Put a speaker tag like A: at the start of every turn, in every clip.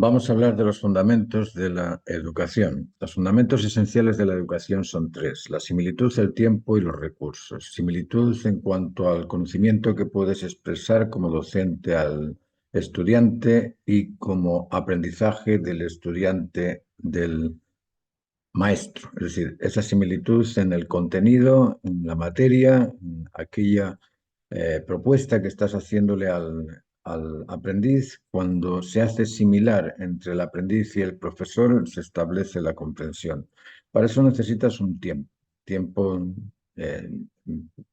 A: Vamos a hablar de los fundamentos de la educación. Los fundamentos esenciales de la educación son tres: la similitud, el tiempo y los recursos. Similitud en cuanto al conocimiento que puedes expresar como docente al estudiante y como aprendizaje del estudiante del maestro. Es decir, esa similitud en el contenido, en la materia, en aquella propuesta que estás haciéndole al aprendiz. Cuando se hace similar entre el aprendiz y el profesor, se establece la comprensión. Para eso necesitas un tiempo en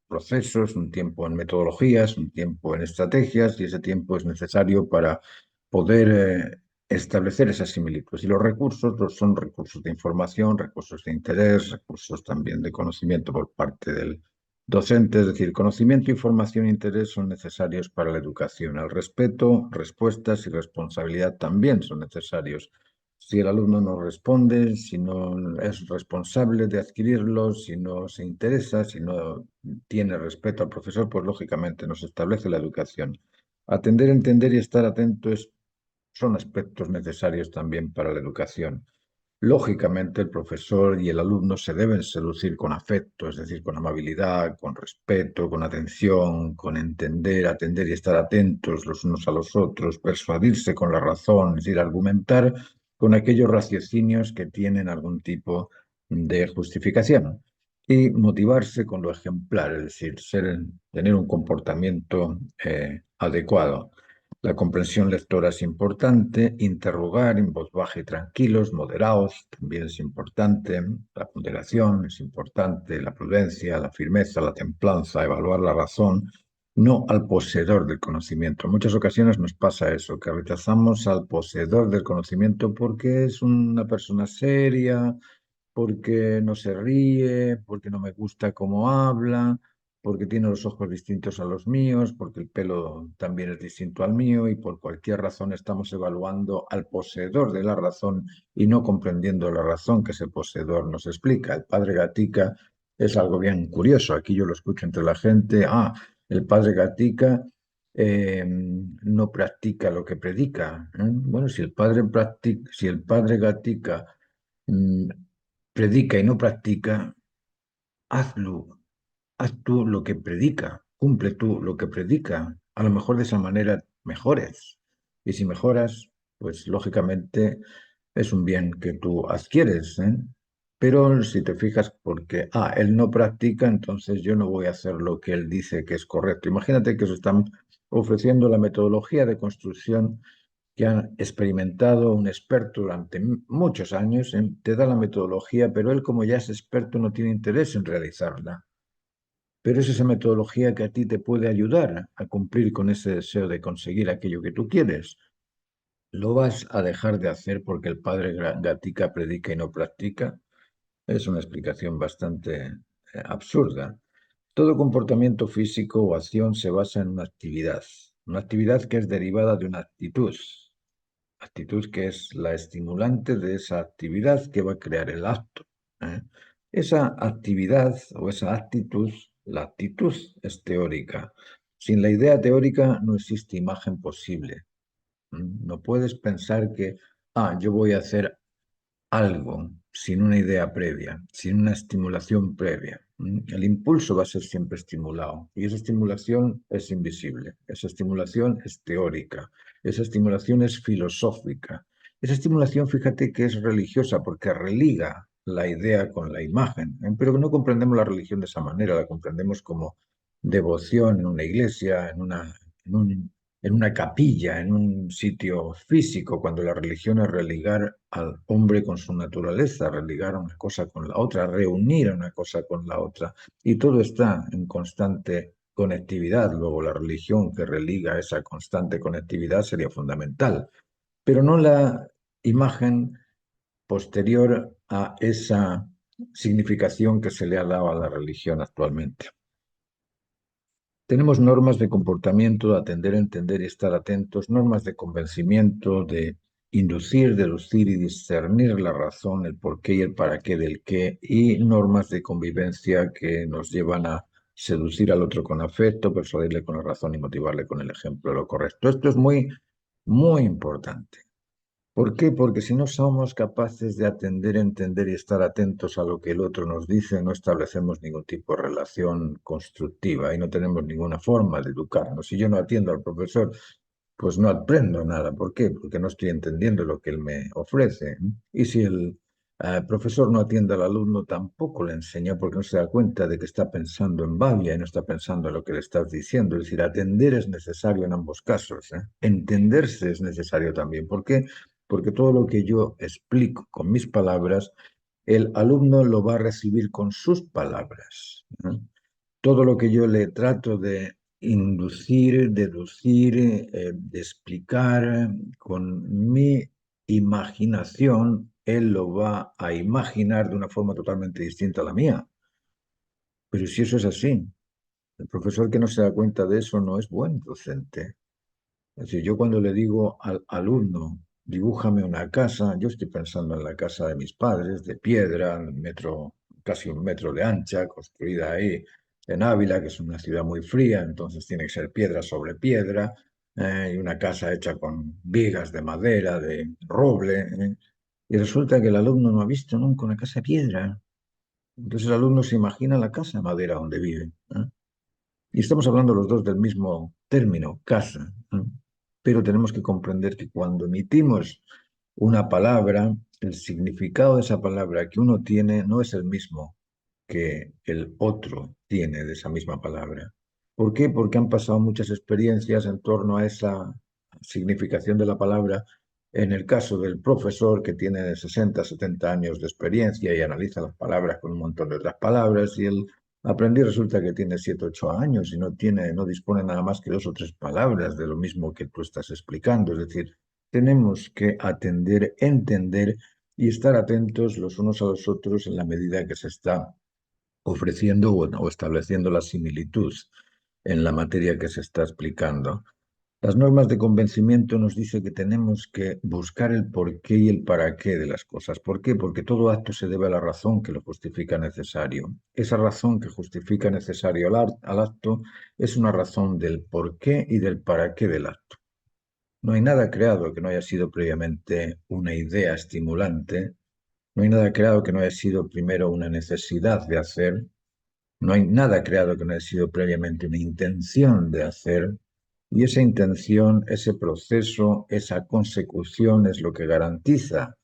A: procesos, un tiempo en metodologías, un tiempo en estrategias, y ese tiempo es necesario para poder establecer esas similitudes. Y los recursos son recursos de información, recursos de interés, recursos también de conocimiento por parte del docente. Es decir, conocimiento, información e interés son necesarios para la educación. El respeto, respuestas y responsabilidad también son necesarios. Si el alumno no responde, si no es responsable de adquirirlos, si no se interesa, si no tiene respeto al profesor, pues lógicamente no se establece la educación. Atender, entender y estar atento son aspectos necesarios también para la educación. Lógicamente, el profesor y el alumno se deben seducir con afecto, es decir, con amabilidad, con respeto, con atención, con entender, atender y estar atentos los unos a los otros, persuadirse con la razón, es decir, argumentar con aquellos raciocinios que tienen algún tipo de justificación, y motivarse con lo ejemplar, es decir, tener un comportamiento adecuado. La comprensión lectora es importante, interrogar en voz baja y tranquilos, moderados, también es importante, la ponderación es importante, la prudencia, la firmeza, la templanza, evaluar la razón, no al poseedor del conocimiento. En muchas ocasiones nos pasa eso, que rechazamos al poseedor del conocimiento porque es una persona seria, porque no se ríe, porque no me gusta cómo habla, porque tiene los ojos distintos a los míos, porque el pelo también es distinto al mío, y por cualquier razón estamos evaluando al poseedor de la razón y no comprendiendo la razón que ese poseedor nos explica. El padre Gatica es algo bien curioso. Aquí yo lo escucho entre la gente. El padre Gatica no practica lo que predica. Bueno, si el padre Gatica mm, predica y no practica, hazlo. Haz tú lo que predica, cumple tú lo que predica. A lo mejor de esa manera mejores. Y si mejoras, pues lógicamente es un bien que tú adquieres, ¿eh? Pero si te fijas, porque, él no practica, entonces yo no voy a hacer lo que él dice que es correcto. Imagínate que se están ofreciendo la metodología de construcción que han experimentado un experto durante muchos años. Te da la metodología, pero él, como ya es experto, no tiene interés en realizarla. Pero es esa metodología que a ti te puede ayudar a cumplir con ese deseo de conseguir aquello que tú quieres. ¿Lo vas a dejar de hacer porque el padre Gatica predica y no practica? Es una explicación bastante absurda. Todo comportamiento físico o acción se basa en una actividad que es derivada de una actitud que es la estimulante de esa actividad que va a crear el acto, ¿eh? Esa actividad o esa actitud, la actitud es teórica. Sin la idea teórica no existe imagen posible. No puedes pensar que, yo voy a hacer algo sin una idea previa, sin una estimulación previa. El impulso va a ser siempre estimulado, y esa estimulación es invisible, esa estimulación es teórica, esa estimulación es filosófica. Esa estimulación, fíjate que es religiosa porque religa la idea con la imagen, pero no comprendemos la religión de esa manera, la comprendemos como devoción en una iglesia, en un en una capilla, en un sitio físico, cuando la religión es religar al hombre con su naturaleza, religar una cosa con la otra, reunir una cosa con la otra. Y todo está en constante conectividad. Luego, la religión que religa esa constante conectividad sería fundamental, pero no la imagen posterior a esa significación que se le ha dado a la religión actualmente. Tenemos normas de comportamiento, de atender, entender y estar atentos, normas de convencimiento, de inducir, deducir y discernir la razón, el por qué y el para qué del qué, y normas de convivencia que nos llevan a seducir al otro con afecto, persuadirle con la razón y motivarle con el ejemplo de lo correcto. Esto es muy, muy importante. ¿Por qué? Porque si no somos capaces de atender, entender y estar atentos a lo que el otro nos dice, no establecemos ningún tipo de relación constructiva y no tenemos ninguna forma de educarnos. Si yo no atiendo al profesor, pues no aprendo nada. ¿Por qué? Porque no estoy entendiendo lo que él me ofrece. Y si el profesor no atiende al alumno, tampoco le enseña porque no se da cuenta de que está pensando en Babia y no está pensando en lo que le estás diciendo. Es decir, atender es necesario en ambos casos, ¿eh? Entenderse es necesario también. ¿Por qué? Porque todo lo que yo explico con mis palabras, el alumno lo va a recibir con sus palabras, ¿eh? Todo lo que yo le trato de inducir, deducir, de explicar con mi imaginación, él lo va a imaginar de una forma totalmente distinta a la mía. Pero si eso es así, el profesor que no se da cuenta de eso no es buen docente. Es decir, yo cuando le digo al alumno, dibújame una casa, yo estoy pensando en la casa de mis padres, de piedra, casi 1 metro de ancha, construida ahí en Ávila, que es una ciudad muy fría, entonces tiene que ser piedra sobre piedra, y una casa hecha con vigas de madera, de roble, y resulta que el alumno no ha visto nunca una casa de piedra. Entonces el alumno se imagina la casa de madera donde vive, ¿eh? Y estamos hablando los dos del mismo término, casa, ¿no? Pero tenemos que comprender que cuando emitimos una palabra, el significado de esa palabra que uno tiene no es el mismo que el otro tiene de esa misma palabra. ¿Por qué? Porque han pasado muchas experiencias en torno a esa significación de la palabra. En el caso del profesor que tiene 60, 70 años de experiencia y analiza las palabras con un montón de otras palabras, y el aprendiz resulta que tiene 7, 8 años y no dispone nada más que 2 o 3 palabras de lo mismo que tú estás explicando. Es decir, tenemos que atender, entender y estar atentos los unos a los otros en la medida que se está ofreciendo o estableciendo la similitud en la materia que se está explicando. Las normas de convencimiento nos dice que tenemos que buscar el porqué y el para qué de las cosas. ¿Por qué? Porque todo acto se debe a la razón que lo justifica necesario. Esa razón que justifica necesario al acto es una razón del porqué y del para qué del acto. No hay nada creado que no haya sido previamente una idea estimulante, no hay nada creado que no haya sido primero una necesidad de hacer, no hay nada creado que no haya sido previamente una intención de hacer, y esa intención, ese proceso, esa consecución es lo que garantiza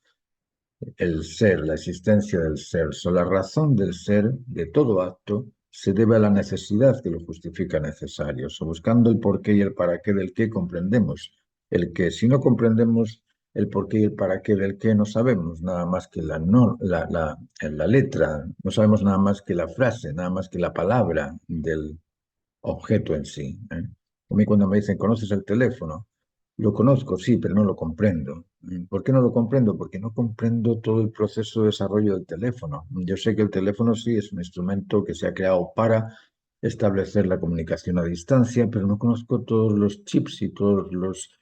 A: el ser, la existencia del ser. La razón del ser de todo acto se debe a la necesidad que lo justifica necesario. Buscando el porqué y el para qué del qué comprendemos el qué. Si no comprendemos el porqué y el para qué del qué, no sabemos nada más que la letra, no sabemos nada más que la frase, nada más que la palabra del objeto en sí, ¿eh? A mí cuando me dicen, ¿conoces el teléfono? Lo conozco, sí, pero no lo comprendo. ¿Por qué no lo comprendo? Porque no comprendo todo el proceso de desarrollo del teléfono. Yo sé que el teléfono sí es un instrumento que se ha creado para establecer la comunicación a distancia, pero no conozco todos los chips y todos los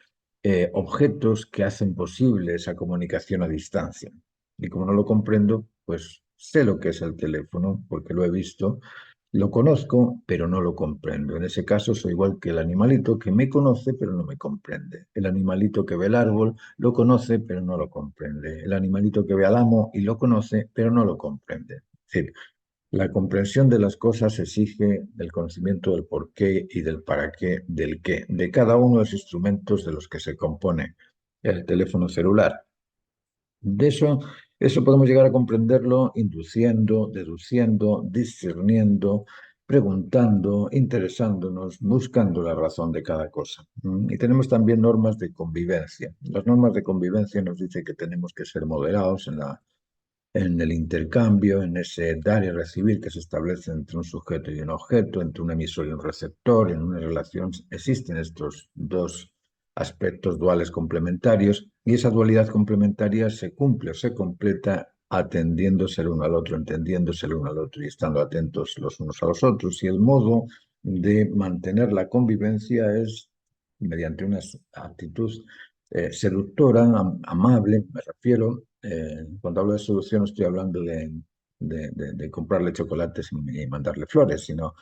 A: objetos que hacen posible esa comunicación a distancia. Y como no lo comprendo, pues sé lo que es el teléfono, porque lo he visto, lo conozco, pero no lo comprendo. En ese caso soy igual que el animalito que me conoce, pero no me comprende. El animalito que ve el árbol lo conoce, pero no lo comprende. El animalito que ve al amo y lo conoce, pero no lo comprende. Es decir, la comprensión de las cosas exige el conocimiento del por qué y del para qué, del qué, de cada uno de los instrumentos de los que se compone el teléfono celular. De eso podemos llegar a comprenderlo induciendo, deduciendo, discerniendo, preguntando, interesándonos, buscando la razón de cada cosa. Y tenemos también normas de convivencia. Las normas de convivencia nos dicen que tenemos que ser moderados en el intercambio, en ese dar y recibir que se establece entre un sujeto y un objeto, entre un emisor y un receptor. En una relación existen estos dos aspectos duales complementarios y esa dualidad complementaria se cumple o se completa atendiéndose el uno al otro, entendiéndose el uno al otro y estando atentos los unos a los otros. Y el modo de mantener la convivencia es mediante una actitud seductora, amable, me refiero. Cuando hablo de seducción no estoy hablando de comprarle chocolates y mandarle flores, sino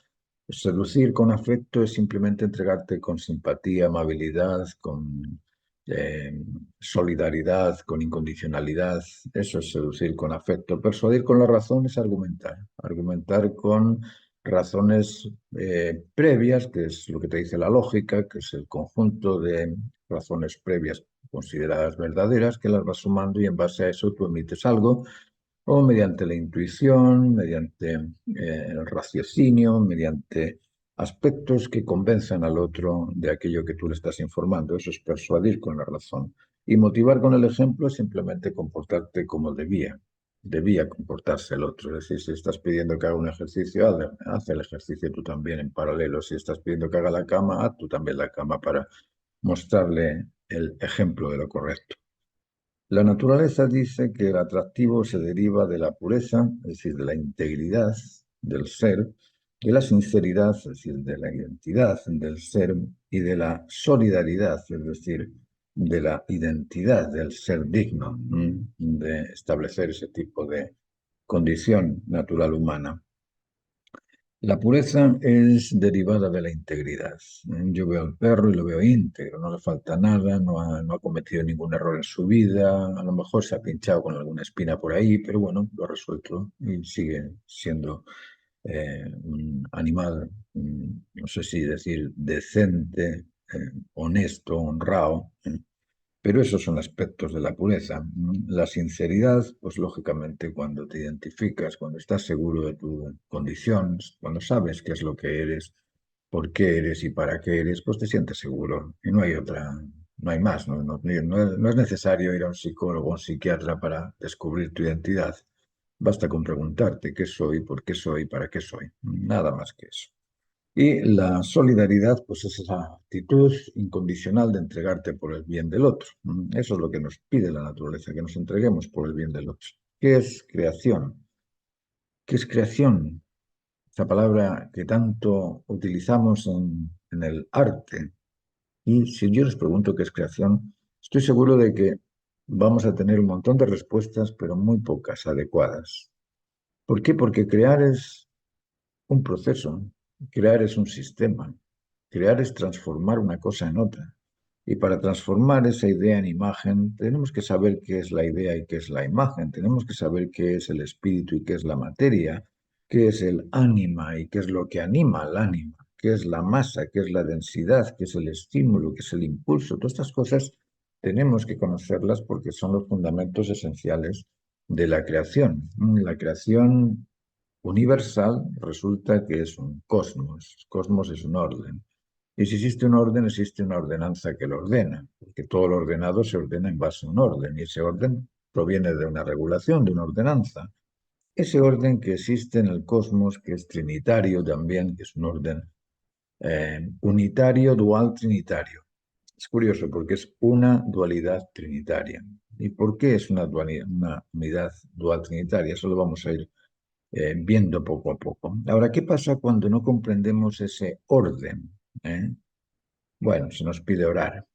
A: seducir con afecto es simplemente entregarte con simpatía, amabilidad, con eh, solidaridad con incondicionalidad, eso es seducir con afecto. Persuadir con la razón es argumentar, argumentar con razones previas, que es lo que te dice la lógica, que es el conjunto de razones previas consideradas verdaderas, que las vas sumando y en base a eso tú emites algo, o mediante la intuición, mediante el raciocinio, mediante aspectos que convenzan al otro de aquello que tú le estás informando. Eso es persuadir con la razón. Y motivar con el ejemplo es simplemente comportarte como debía comportarse el otro. Es decir, si estás pidiendo que haga un ejercicio, haz el ejercicio tú también en paralelo. Si estás pidiendo que haga la cama, haz tú también la cama para mostrarle el ejemplo de lo correcto. La naturaleza dice que el atractivo se deriva de la pureza, es decir, de la integridad del ser, de la sinceridad, es decir, de la identidad del ser, y de la solidaridad, es decir, de la identidad del ser digno, de establecer ese tipo de condición natural humana. La pureza es derivada de la integridad. Yo veo al perro y lo veo íntegro, no le falta nada, no ha cometido ningún error en su vida, a lo mejor se ha pinchado con alguna espina por ahí, pero bueno, lo ha resuelto y sigue siendo un animal, no sé si decir decente, honesto, honrado. Pero esos son aspectos de la pureza. La sinceridad, pues lógicamente cuando te identificas, cuando estás seguro de tu condición, cuando sabes qué es lo que eres, por qué eres y para qué eres, pues te sientes seguro. Y no hay otra, no hay más. No es necesario ir a un psicólogo o un psiquiatra para descubrir tu identidad. Basta con preguntarte qué soy, por qué soy, para qué soy. Nada más que eso. Y la solidaridad, pues es esa actitud incondicional de entregarte por el bien del otro. Eso es lo que nos pide la naturaleza, que nos entreguemos por el bien del otro. ¿Qué es creación? ¿Qué es creación? Esa palabra que tanto utilizamos en el arte. Y si yo les pregunto qué es creación, estoy seguro de que vamos a tener un montón de respuestas, pero muy pocas adecuadas. ¿Por qué? Porque crear es un proceso, crear es un sistema. Crear es transformar una cosa en otra. Y para transformar esa idea en imagen, tenemos que saber qué es la idea y qué es la imagen. Tenemos que saber qué es el espíritu y qué es la materia, qué es el ánima y qué es lo que anima al ánima, qué es la masa, qué es la densidad, qué es el estímulo, qué es el impulso. Todas estas cosas tenemos que conocerlas porque son los fundamentos esenciales de la creación. La creación universal resulta que es un cosmos. Cosmos es un orden. Y si existe un orden, existe una ordenanza que lo ordena, porque todo lo ordenado se ordena en base a un orden, y ese orden proviene de una regulación, de una ordenanza. Ese orden que existe en el cosmos, que es trinitario también, que es un orden unitario, dual, trinitario. Es curioso porque es una dualidad trinitaria. ¿Y por qué es una unidad dual trinitaria? Eso lo vamos a ir viendo poco a poco. Ahora, ¿qué pasa cuando no comprendemos ese orden? ¿Eh? Bueno, se nos pide orar.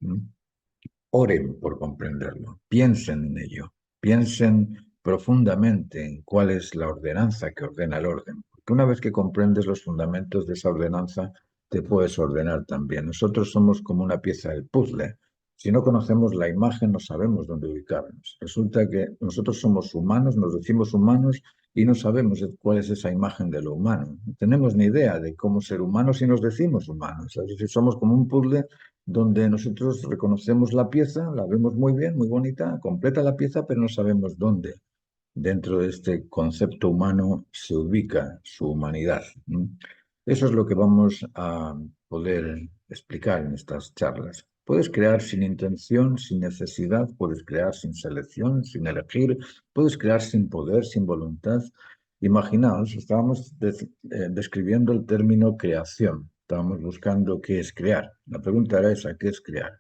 A: Oren por comprenderlo, piensen en ello, piensen profundamente en cuál es la ordenanza que ordena el orden. Porque una vez que comprendes los fundamentos de esa ordenanza, te puedes ordenar también. Nosotros somos como una pieza del puzzle. Si no conocemos la imagen, no sabemos dónde ubicarnos. Resulta que nosotros somos humanos, nos decimos humanos y no sabemos cuál es esa imagen de lo humano. No tenemos ni idea de cómo ser humanos si nos decimos humanos. Es decir, somos como un puzzle donde nosotros reconocemos la pieza, la vemos muy bien, muy bonita, completa la pieza, pero no sabemos dónde dentro de este concepto humano se ubica su humanidad. Eso es lo que vamos a poder explicar en estas charlas. Puedes crear sin intención, sin necesidad, puedes crear sin selección, sin elegir, puedes crear sin poder, sin voluntad. Imaginaos, estábamos describiendo el término creación, estábamos buscando qué es crear. La pregunta era esa, ¿qué es crear?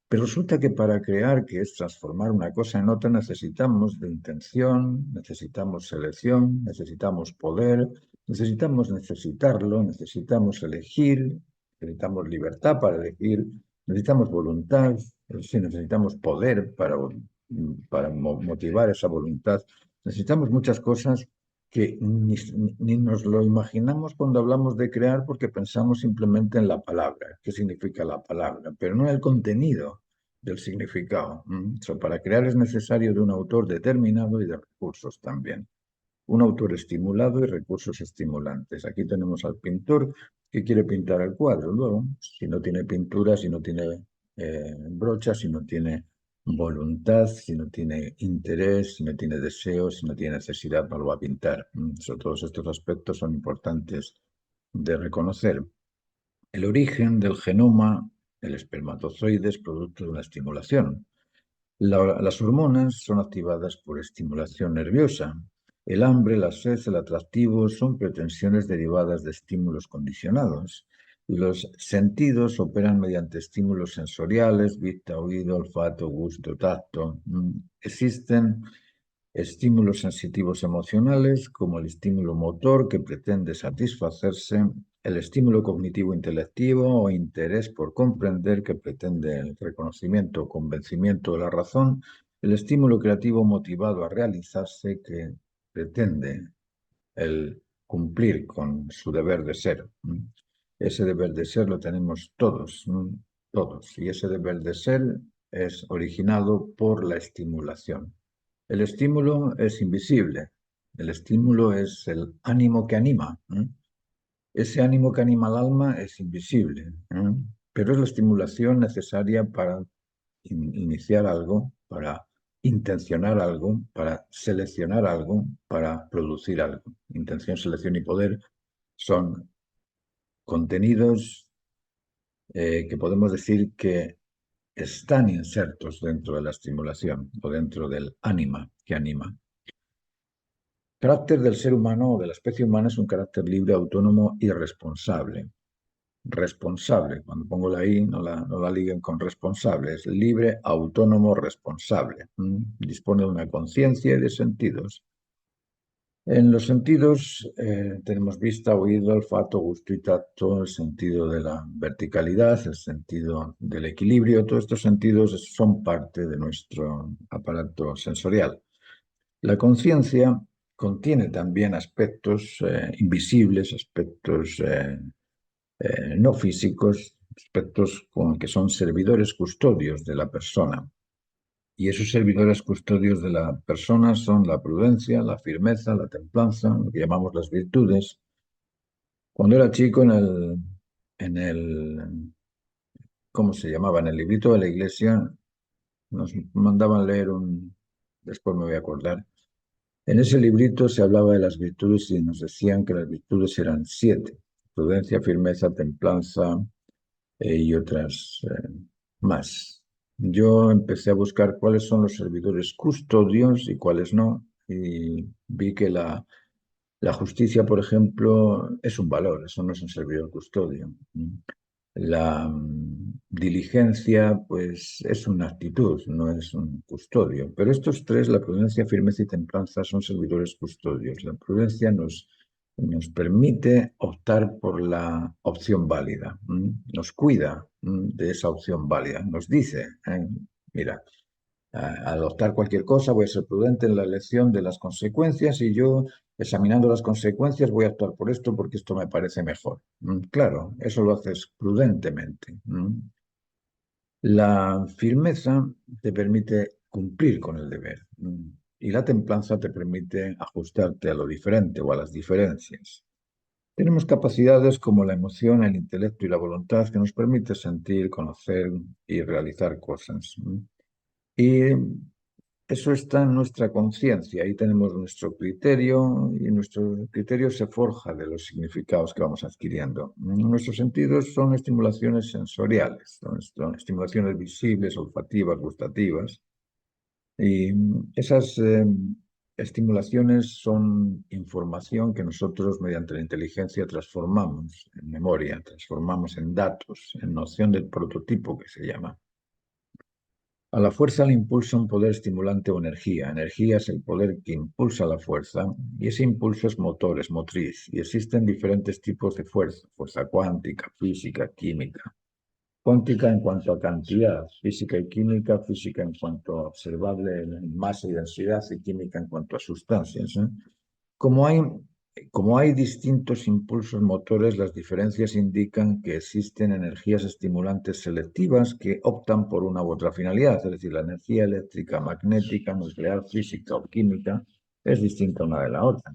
A: Pero resulta que para crear, que es transformar una cosa en otra, necesitamos de intención, necesitamos selección, necesitamos poder, necesitamos necesitarlo, necesitamos elegir, necesitamos libertad para elegir, necesitamos voluntad, sí, necesitamos poder para motivar esa voluntad. Necesitamos muchas cosas que ni nos lo imaginamos cuando hablamos de crear porque pensamos simplemente en la palabra, qué significa la palabra, pero no en el contenido del significado. Para crear es necesario de un autor determinado y de recursos también. Un autor estimulado y recursos estimulantes. Aquí tenemos al pintor que quiere pintar el cuadro. Luego, si no tiene pintura, si no tiene brocha, si no tiene voluntad, si no tiene interés, si no tiene deseo, si no tiene necesidad, no lo va a pintar. Todos estos aspectos son importantes de reconocer. El origen del genoma, el espermatozoide, es producto de una estimulación. Las hormonas son activadas por estimulación nerviosa. El hambre, la sed, el atractivo son pretensiones derivadas de estímulos condicionados. Los sentidos operan mediante estímulos sensoriales, vista, oído, olfato, gusto, tacto. Existen estímulos sensitivos emocionales, como el estímulo motor que pretende satisfacerse, el estímulo cognitivo intelectivo o interés por comprender que pretende el reconocimiento o convencimiento de la razón, el estímulo creativo motivado a realizarse que pretende el cumplir con su deber de ser. Ese deber de ser lo tenemos todos, todos, y ese deber de ser es originado por la estimulación. El estímulo es invisible, el estímulo es el ánimo que anima. Ese ánimo que anima al alma es invisible, pero es la estimulación necesaria para iniciar algo, para intencionar algo, para seleccionar algo, para producir algo. Intención, selección y poder son contenidos que podemos decir que están insertos dentro de la estimulación o dentro del ánima que anima. El carácter del ser humano o de la especie humana es un carácter libre, autónomo y responsable. Responsable, cuando pongo la I no la liguen con responsable, es libre, autónomo, responsable. Dispone de una conciencia y de sentidos. En los sentidos tenemos vista, oído, olfato, gusto y tacto, el sentido de la verticalidad, el sentido del equilibrio. Todos estos sentidos son parte de nuestro aparato sensorial. La conciencia contiene también aspectos invisibles, aspectos no físicos, aspectos que son servidores custodios de la persona. Y esos servidores custodios de la persona son la prudencia, la firmeza, la templanza, lo que llamamos las virtudes. Cuando era chico, ¿cómo se llamaba? En el librito de la iglesia, nos mandaban leer después me voy a acordar. En ese librito se hablaba de las virtudes y nos decían que las virtudes eran 7: prudencia, firmeza, templanza y otras más. Yo empecé a buscar cuáles son los servidores custodios y cuáles no, y vi que la justicia, por ejemplo, es un valor, eso no es un servidor custodio. La diligencia, pues, es una actitud, no es un custodio. Pero estos tres, la prudencia, firmeza y templanza, son servidores custodios. La prudencia nos permite optar por la opción válida, nos cuida de esa opción válida, nos dice, mira, al optar cualquier cosa voy a ser prudente en la elección de las consecuencias y yo, examinando las consecuencias, voy a actuar por esto porque esto me parece mejor. Claro, eso lo haces prudentemente. La firmeza te permite cumplir con el deber y la templanza te permite ajustarte a lo diferente o a las diferencias. Tenemos capacidades como la emoción, el intelecto y la voluntad que nos permite sentir, conocer y realizar cosas. Y eso está en nuestra conciencia, ahí tenemos nuestro criterio y nuestro criterio se forja de los significados que vamos adquiriendo. Nuestros sentidos son estimulaciones sensoriales, son estimulaciones visibles, olfativas, gustativas, y esas estimulaciones son información que nosotros mediante la inteligencia transformamos en memoria, transformamos en datos, en noción del prototipo que se llama. A la fuerza le impulsa un poder estimulante o energía. Energía es el poder que impulsa la fuerza y ese impulso es motor, es motriz. Y existen diferentes tipos de fuerza. Fuerza cuántica, física, química. Cuántica en cuanto a cantidad, física y química, física en cuanto a observable en masa y densidad y química en cuanto a sustancias. Como hay Como hay distintos impulsos motores, las diferencias indican que existen energías estimulantes selectivas que optan por una u otra finalidad, es decir, la energía eléctrica, magnética, nuclear, física o química es distinta una de la otra.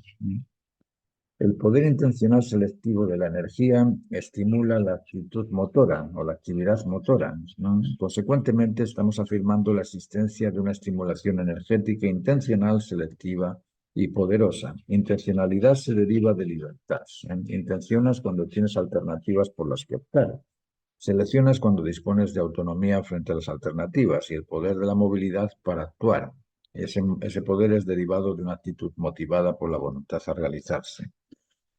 A: El poder intencional selectivo de la energía estimula la actitud motora o la actividad motora, ¿no? Consecuentemente, estamos afirmando la existencia de una estimulación energética intencional, selectiva y poderosa. Intencionalidad se deriva de libertad. Intencionas cuando tienes alternativas por las que optar. Seleccionas cuando dispones de autonomía frente a las alternativas y el poder de la movilidad para actuar. Ese poder es derivado de una actitud motivada por la voluntad a realizarse.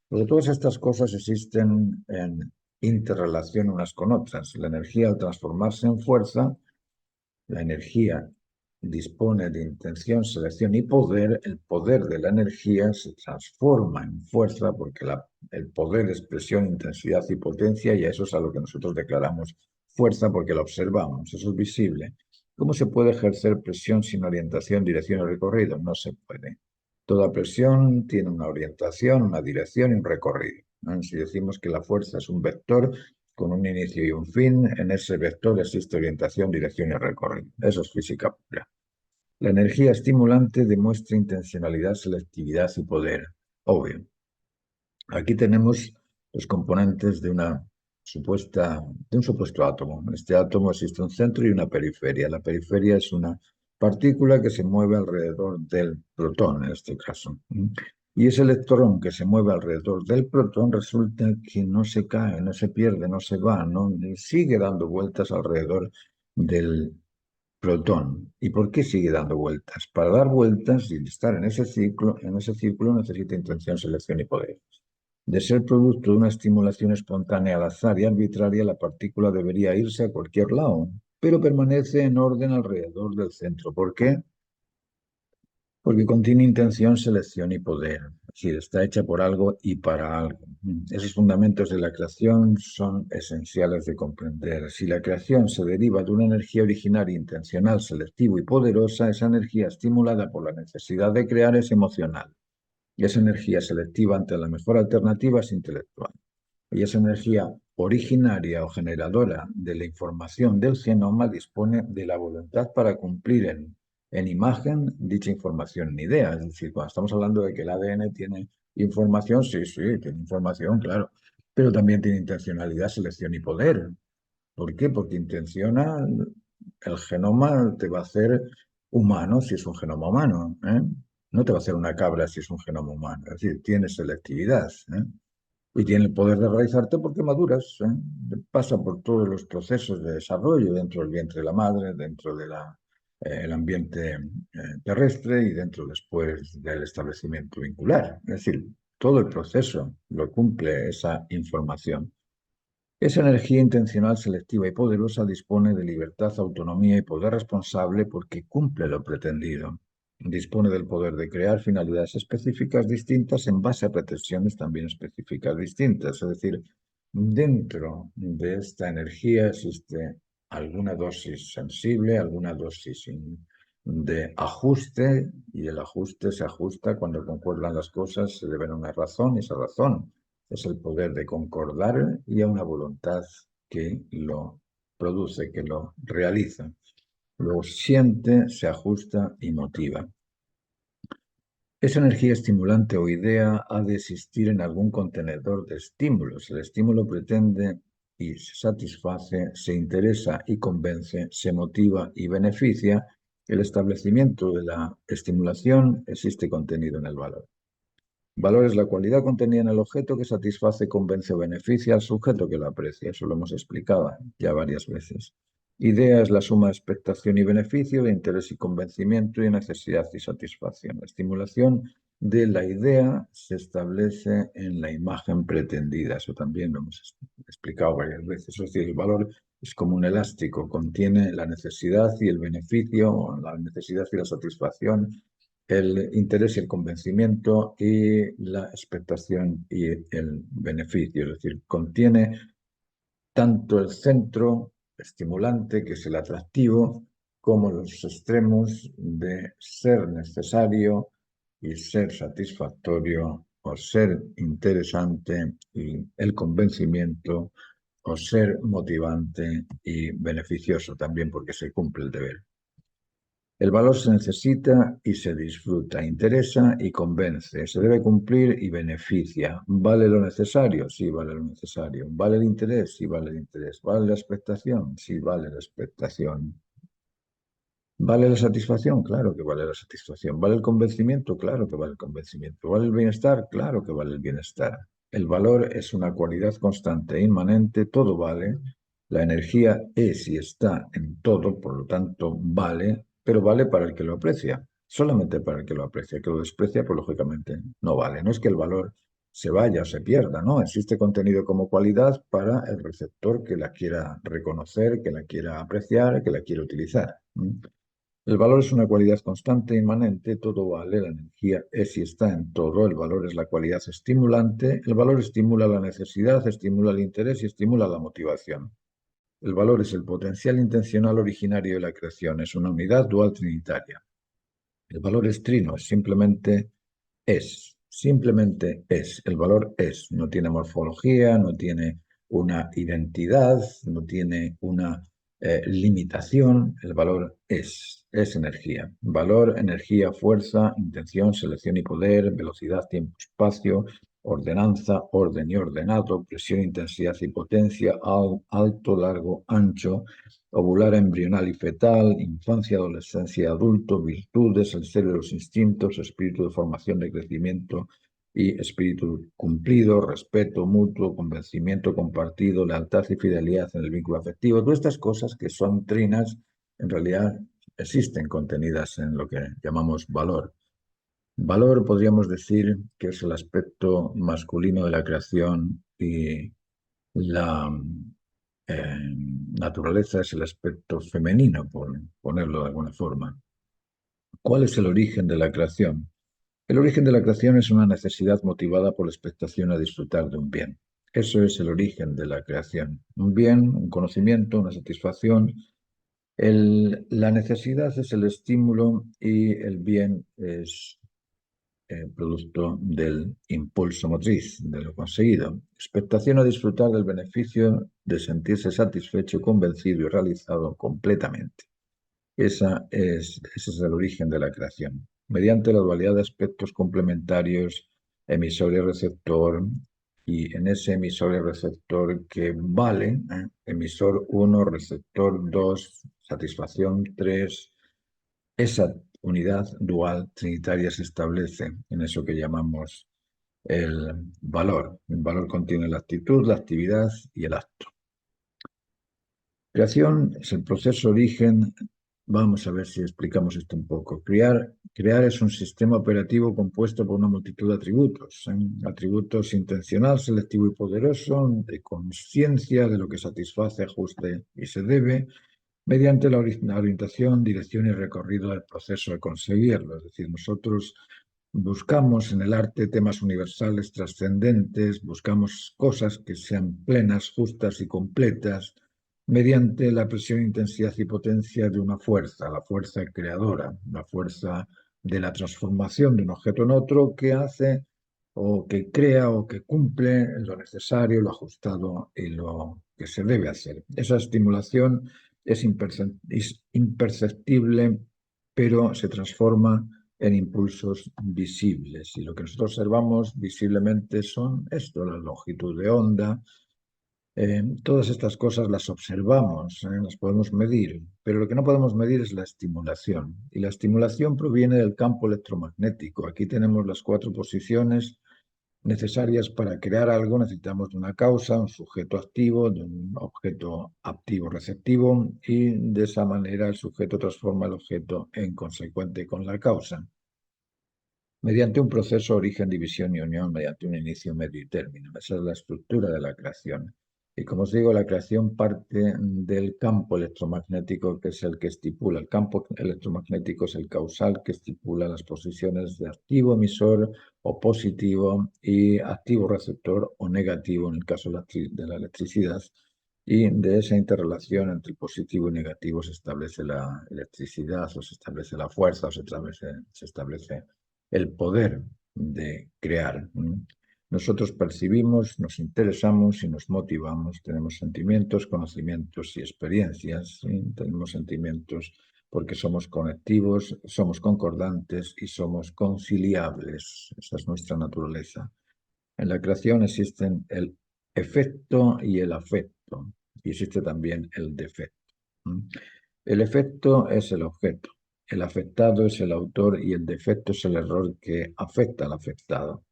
A: Pero todas estas cosas existen en interrelación unas con otras. La energía, al transformarse en fuerza, la energía dispone de intención, selección y poder. El poder de la energía se transforma en fuerza porque el poder es presión, intensidad y potencia, y a eso es a lo que nosotros declaramos fuerza porque lo observamos, eso es visible. ¿Cómo se puede ejercer presión sin orientación, dirección o recorrido? No se puede. Toda presión tiene una orientación, una dirección y un recorrido, ¿no? Si decimos que la fuerza es un vector con un inicio y un fin, en ese vector existe orientación, dirección y recorrido. Eso es física pura. La energía estimulante demuestra intencionalidad, selectividad y poder. Obvio. Aquí tenemos los componentes de un supuesto átomo. En este átomo existe un centro y una periferia. La periferia es una partícula que se mueve alrededor del protón, en este caso. Y ese electrón que se mueve alrededor del protón resulta que no se cae, no se pierde, no se va, ¿no? Sigue dando vueltas alrededor del protón. ¿Y por qué sigue dando vueltas? Para dar vueltas y estar en ese círculo necesita intención, selección y poder. De ser producto de una estimulación espontánea al azar y arbitraria, la partícula debería irse a cualquier lado, pero permanece en orden alrededor del centro. ¿Por qué? Porque contiene intención, selección y poder. Es decir, está hecha por algo y para algo. Esos fundamentos de la creación son esenciales de comprender. Si la creación se deriva de una energía originaria, intencional, selectiva y poderosa, esa energía estimulada por la necesidad de crear es emocional. Y esa energía selectiva ante la mejor alternativa es intelectual. Y esa energía originaria o generadora de la información del genoma dispone de la voluntad para cumplir en imagen dicha información en idea. Es decir, cuando estamos hablando de que el ADN tiene información, sí, sí, tiene información, claro, pero también tiene intencionalidad, selección y poder. ¿Por qué? Porque intenciona, el genoma te va a hacer humano si es un genoma humano, ¿eh? No te va a hacer una cabra si es un genoma humano. Es decir, tiene selectividad, ¿eh? Y tiene el poder de realizarte porque maduras, ¿eh? Pasa por todos los procesos de desarrollo dentro del vientre de la madre, dentro del el ambiente terrestre y dentro después del establecimiento vincular. Es decir, todo el proceso lo cumple esa información. Esa energía intencional, selectiva y poderosa dispone de libertad, autonomía y poder responsable porque cumple lo pretendido. Dispone del poder de crear finalidades específicas distintas en base a pretensiones también específicas distintas. Es decir, dentro de esta energía existe alguna dosis sensible, alguna dosis de ajuste, y el ajuste se ajusta cuando concuerdan las cosas, se deben a una razón, y esa razón es el poder de concordar y a una voluntad que lo produce, que lo realiza. Lo siente, se ajusta y motiva. Esa energía estimulante o idea ha de existir en algún contenedor de estímulos. El estímulo pretende y se satisface, se interesa y convence, se motiva y beneficia. El establecimiento de la estimulación existe contenido en el valor. Valor es la cualidad contenida en el objeto que satisface, convence o beneficia al sujeto que lo aprecia. Eso lo hemos explicado ya varias veces. Idea es la suma de expectación y beneficio, de interés y convencimiento, y necesidad y satisfacción. La estimulación de la idea se establece en la imagen pretendida. Eso también lo hemos explicado varias veces. Es decir, el valor es como un elástico, contiene la necesidad y el beneficio, la necesidad y la satisfacción, el interés y el convencimiento y la expectación y el beneficio. Es decir, contiene tanto el centro estimulante, que es el atractivo, como los extremos de ser necesario y ser satisfactorio o ser interesante y el convencimiento, o ser motivante y beneficioso también porque se cumple el deber. El valor se necesita y se disfruta, interesa y convence, se debe cumplir y beneficia. ¿Vale lo necesario? Sí, vale lo necesario. ¿Vale el interés? Sí, vale el interés. ¿Vale la expectación? Sí, vale la expectación. ¿Vale la satisfacción? Claro que vale la satisfacción. ¿Vale el convencimiento? Claro que vale el convencimiento. ¿Vale el bienestar? Claro que vale el bienestar. El valor es una cualidad constante e inmanente, todo vale. La energía es y está en todo, por lo tanto vale, pero vale para el que lo aprecia, solamente para el que lo aprecia. Que lo desprecia, pues lógicamente no vale. No es que el valor se vaya o se pierda, ¿no? Existe contenido como cualidad para el receptor que la quiera reconocer, que la quiera apreciar, que la quiera utilizar. El valor es una cualidad constante e inmanente, todo vale, la energía es y está en todo, el valor es la cualidad estimulante, el valor estimula la necesidad, estimula el interés y estimula la motivación. El valor es el potencial intencional originario de la creación, es una unidad dual trinitaria. El valor es trino, simplemente es, el valor es, no tiene morfología, no tiene una identidad, no tiene una limitación, el valor es energía. Valor, energía, fuerza, intención, selección y poder, velocidad, tiempo, espacio, ordenanza, orden y ordenado, presión, intensidad y potencia, alto, largo, ancho, ovular, embrional y fetal, infancia, adolescencia, adulto, virtudes, el ser de los instintos, espíritu de formación, de crecimiento y espíritu cumplido, respeto mutuo, convencimiento compartido, lealtad y fidelidad en el vínculo afectivo. Todas estas cosas que son trinas, en realidad existen contenidas en lo que llamamos valor. Valor podríamos decir que es el aspecto masculino de la creación y la naturaleza es el aspecto femenino, por ponerlo de alguna forma. ¿Cuál es el origen de la creación? El origen de la creación es una necesidad motivada por la expectación a disfrutar de un bien. Eso es el origen de la creación. Un bien, un conocimiento, una satisfacción. La necesidad es el estímulo y el bien es producto del impulso motriz, de lo conseguido. Expectación a disfrutar del beneficio de sentirse satisfecho, convencido y realizado completamente. Ese es el origen de la creación. Mediante la dualidad de aspectos complementarios, emisor y receptor, y en ese emisor y receptor que vale, emisor 1, receptor 2, satisfacción 3, esa unidad dual trinitaria se establece en eso que llamamos el valor. El valor contiene la actitud, la actividad y el acto. Creación es el proceso origen. Vamos a ver si explicamos esto un poco. Crear es un sistema operativo compuesto por una multitud de atributos. Atributos intencional, selectivo y poderoso, de conciencia de lo que satisface, ajuste y se debe, mediante la orientación, dirección y recorrido del proceso de conseguirlo. Es decir, nosotros buscamos en el arte temas universales, trascendentes, buscamos cosas que sean plenas, justas y completas, mediante la presión, intensidad y potencia de una fuerza, la fuerza creadora, la fuerza de la transformación de un objeto en otro que hace o que crea o que cumple lo necesario, lo ajustado y lo que se debe hacer. Esa estimulación es imperceptible, pero se transforma en impulsos visibles. Y lo que nosotros observamos visiblemente son esto, la longitud de onda. Todas estas cosas las observamos, las podemos medir, pero lo que no podemos medir es la estimulación. Y la estimulación proviene del campo electromagnético. Aquí tenemos las 4 posiciones necesarias para crear algo. Necesitamos de una causa, un sujeto activo, de un objeto activo receptivo, y de esa manera el sujeto transforma el objeto en consecuente con la causa, mediante un proceso origen, división y unión, mediante un inicio, medio y término. Esa es la estructura de la creación. Y como os digo, la creación parte del campo electromagnético, que es el que estipula. El campo electromagnético es el causal que estipula las posiciones de activo emisor o positivo, y activo receptor o negativo en el caso de la electricidad. Y de esa interrelación entre positivo y negativo se establece la electricidad, o se establece la fuerza, o se establece el poder. de crear. Nosotros percibimos, nos interesamos y nos motivamos, tenemos sentimientos, conocimientos y experiencias, ¿sí? Tenemos sentimientos porque somos conectivos, somos concordantes y somos conciliables. Esa es nuestra naturaleza. En la creación existen el efecto y el afecto, y existe también el defecto. El efecto es el objeto, el afectado es el autor y el defecto es el error que afecta al afectado.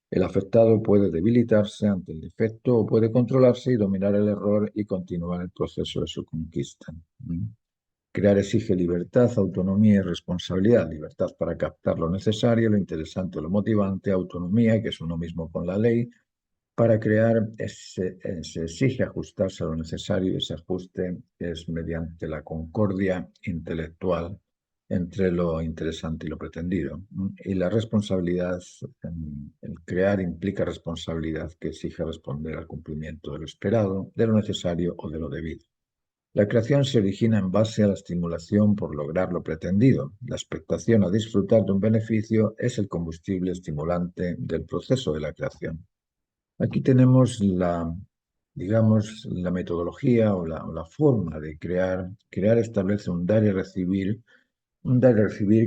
A: El afectado puede debilitarse ante el defecto o puede controlarse y dominar el error y continuar el proceso de su conquista. Crear exige libertad, autonomía y responsabilidad. Libertad para captar lo necesario, lo interesante, lo motivante, autonomía, que es uno mismo con la ley. Para crear se exige ajustarse a lo necesario y ese ajuste es mediante la concordia intelectual entre lo interesante y lo pretendido. Y la responsabilidad, el crear implica responsabilidad que exige responder al cumplimiento de lo esperado, de lo necesario o de lo debido. La creación se origina en base a la estimulación por lograr lo pretendido. La expectación a disfrutar de un beneficio es el combustible estimulante del proceso de la creación. Aquí tenemos digamos, la metodología o la forma de crear. Crear establece un dar y recibir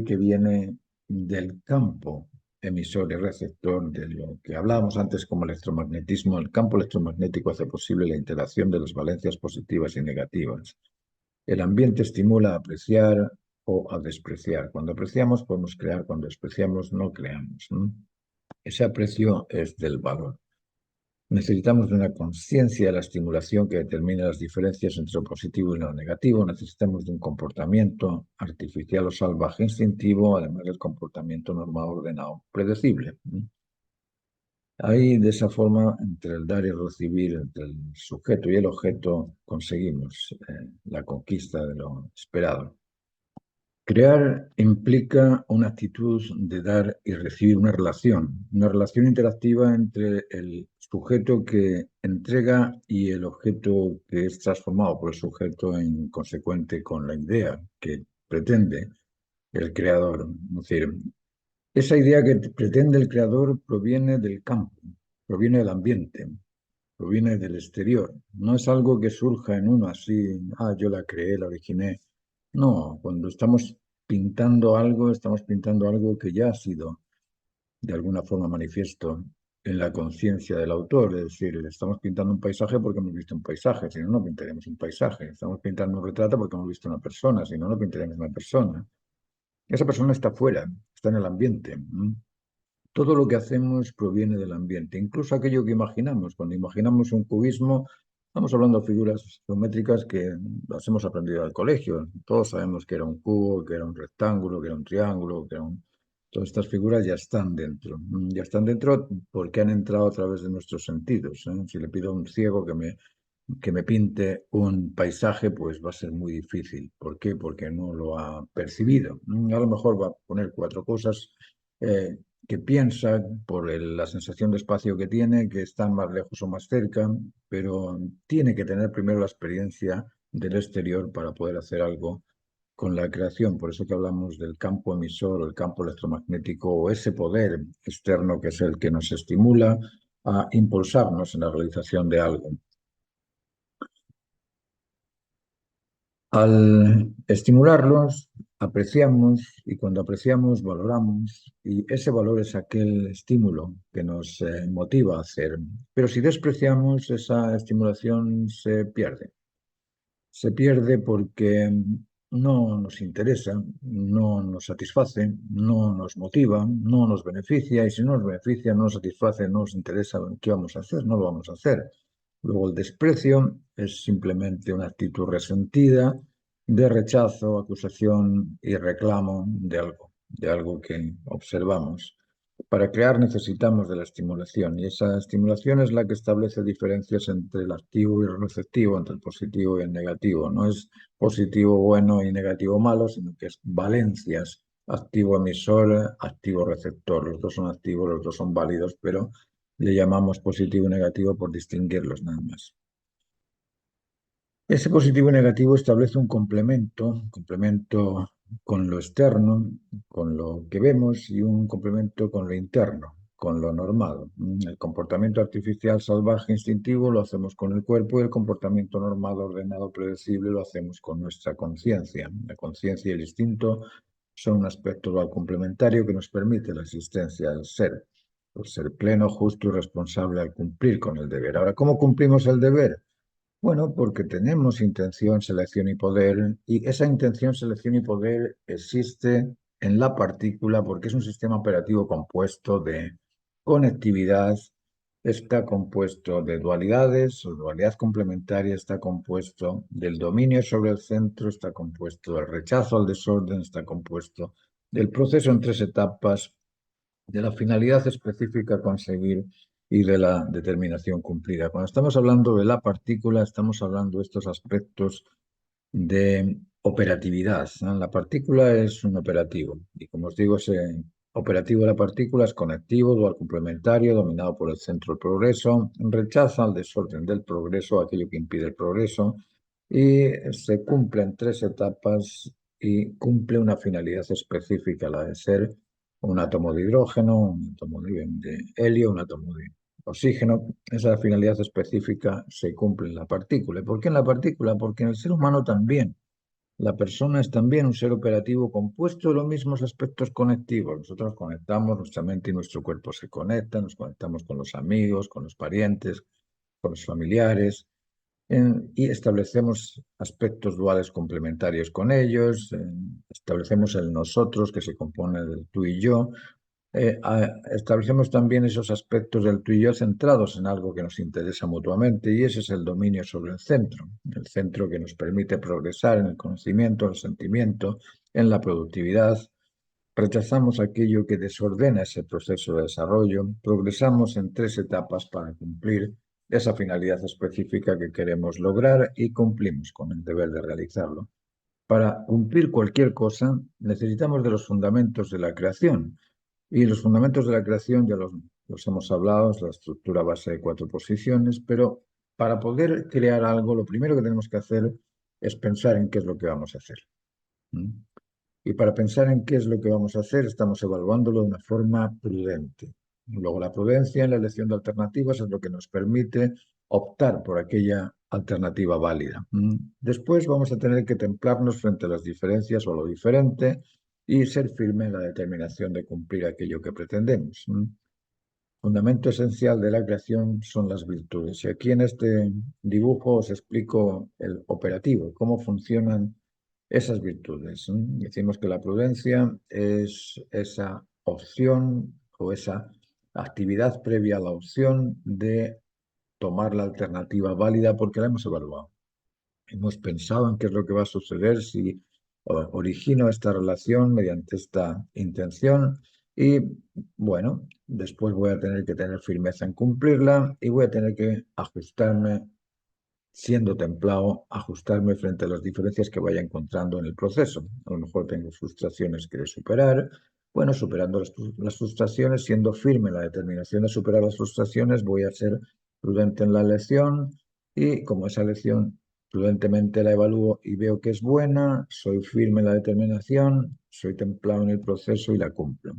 A: que viene del campo emisor y receptor, de lo que hablábamos antes como electromagnetismo. El campo electromagnético hace posible la interacción de las valencias positivas y negativas. El ambiente estimula a apreciar o a despreciar. Cuando apreciamos podemos crear, cuando despreciamos no creamos. Ese aprecio es del valor. Necesitamos de una conciencia de la estimulación que determine las diferencias entre lo positivo y lo negativo. Necesitamos de un comportamiento artificial o salvaje instintivo, además del comportamiento normal, ordenado, predecible. Ahí, de esa forma, entre el dar y el recibir, entre el sujeto y el objeto, conseguimos la conquista de lo esperado. Crear implica una actitud de dar y recibir una relación interactiva entre el sujeto que entrega y el objeto que es transformado por el sujeto en consecuente con la idea que pretende el creador. Es decir, esa idea que pretende el creador proviene del campo, proviene del ambiente, proviene del exterior. No es algo que surja en uno así, yo la creé, la originé. No, cuando estamos pintando algo que ya ha sido de alguna forma manifiesto en la conciencia del autor. Es decir, estamos pintando un paisaje porque hemos visto un paisaje, si no, no pintaremos un paisaje. Estamos pintando un retrato porque hemos visto una persona, si no, no pintaremos una persona. Esa persona está fuera, está en el ambiente. Todo lo que hacemos proviene del ambiente, incluso aquello que imaginamos. Cuando imaginamos un cubismo, estamos hablando de figuras geométricas que las hemos aprendido al colegio. Todos sabemos que era un cubo, que era un rectángulo, que era un triángulo, que era un... Todas estas figuras ya están dentro. Ya están dentro porque han entrado a través de nuestros sentidos. Si le pido a un ciego que me pinte un paisaje, pues va a ser muy difícil. ¿Por qué? Porque no lo ha percibido. A lo mejor va a poner cuatro cosas eh, que piensa por la sensación de espacio que tiene, que están más lejos o más cerca, pero tiene que tener primero la experiencia del exterior para poder hacer algo con la creación. Por eso que hablamos del campo emisor o el campo electromagnético o ese poder externo que es el que nos estimula a impulsarnos en la realización de algo. Al estimularlos, apreciamos y cuando apreciamos, valoramos y ese valor es aquel estímulo que nos motiva a hacer. Pero si despreciamos, esa estimulación se pierde. Se pierde porque no nos interesa, no nos satisface, no nos motiva, no nos beneficia y si no nos beneficia, no nos satisface, no nos interesa, ¿qué vamos a hacer? No lo vamos a hacer. Luego el desprecio es simplemente una actitud resentida de rechazo, acusación y reclamo de algo que observamos. Para crear necesitamos de la estimulación y esa estimulación es la que establece diferencias entre el activo y el receptivo, entre el positivo y el negativo. No es positivo bueno y negativo malo, sino que es valencias, activo emisor, activo receptor. Los dos son activos, los dos son válidos, pero le llamamos positivo y negativo por distinguirlos nada más. Ese positivo y negativo establece un complemento con lo externo, con lo que vemos, y un complemento con lo interno, con lo normado. El comportamiento artificial, salvaje, instintivo lo hacemos con el cuerpo, y el comportamiento normado, ordenado, predecible lo hacemos con nuestra conciencia. La conciencia y el instinto son un aspecto dual complementario que nos permite la existencia del ser, el ser pleno, justo y responsable al cumplir con el deber. Ahora, ¿cómo cumplimos el deber? Bueno, porque tenemos intención, selección y poder, y esa intención, selección y poder existe en la partícula porque es un sistema operativo compuesto de conectividad, está compuesto de dualidades o dualidad complementaria, está compuesto del dominio sobre el centro, está compuesto del rechazo al desorden, está compuesto del proceso en tres etapas, de la finalidad específica a conseguir y de la determinación cumplida. Cuando estamos hablando de la partícula, estamos hablando de estos aspectos de operatividad, ¿no? La partícula es un operativo y, como os digo, ese operativo de la partícula es conectivo, dual complementario, dominado por el centro del progreso, rechaza el desorden del progreso, aquello que impide el progreso, y se cumple en tres etapas y cumple una finalidad específica, la de ser un átomo de hidrógeno, un átomo de helio, un átomo de oxígeno. Esa finalidad específica se cumple en la partícula. ¿Y por qué en la partícula? Porque en el ser humano también. La persona es también un ser operativo compuesto de los mismos aspectos conectivos. Nosotros nos conectamos, nuestra mente y nuestro cuerpo se conectan, nos conectamos con los amigos, con los parientes, con los familiares, y establecemos aspectos duales complementarios con ellos, establecemos el nosotros que se compone del tú y yo, establecemos también esos aspectos del tú y yo centrados en algo que nos interesa mutuamente, y ese es el dominio sobre el centro que nos permite progresar en el conocimiento, en el sentimiento, en la productividad. Rechazamos aquello que desordena ese proceso de desarrollo, progresamos en tres etapas para cumplir esa finalidad específica que queremos lograr y cumplimos con el deber de realizarlo. Para cumplir cualquier cosa necesitamos de los fundamentos de la creación, y los fundamentos de la creación ya los hemos hablado, es la estructura base de cuatro posiciones, pero para poder crear algo, lo primero que tenemos que hacer es pensar en qué es lo que vamos a hacer. ¿Mm? Y para pensar en qué es lo que vamos a hacer, estamos evaluándolo de una forma prudente. Luego, la prudencia en la elección de alternativas es lo que nos permite optar por aquella alternativa válida. Después vamos a tener que templarnos frente a las diferencias o lo diferente y ser firme en la determinación de cumplir aquello que pretendemos. Fundamento esencial de la creación son las virtudes. Y aquí en este dibujo os explico el operativo, cómo funcionan esas virtudes. Decimos que la prudencia es esa opción o esa actividad previa a la opción de tomar la alternativa válida porque la hemos evaluado. Hemos pensado en qué es lo que va a suceder si origino esta relación mediante esta intención, y, bueno, después voy a tener que tener firmeza en cumplirla y voy a tener que ajustarme, siendo templado, ajustarme frente a las diferencias que vaya encontrando en el proceso. A lo mejor tengo frustraciones que superar. Bueno, superando las frustraciones, siendo firme en la determinación de superar las frustraciones, voy a ser prudente en la elección, y como esa elección prudentemente la evalúo y veo que es buena, soy firme en la determinación, soy templado en el proceso y la cumplo.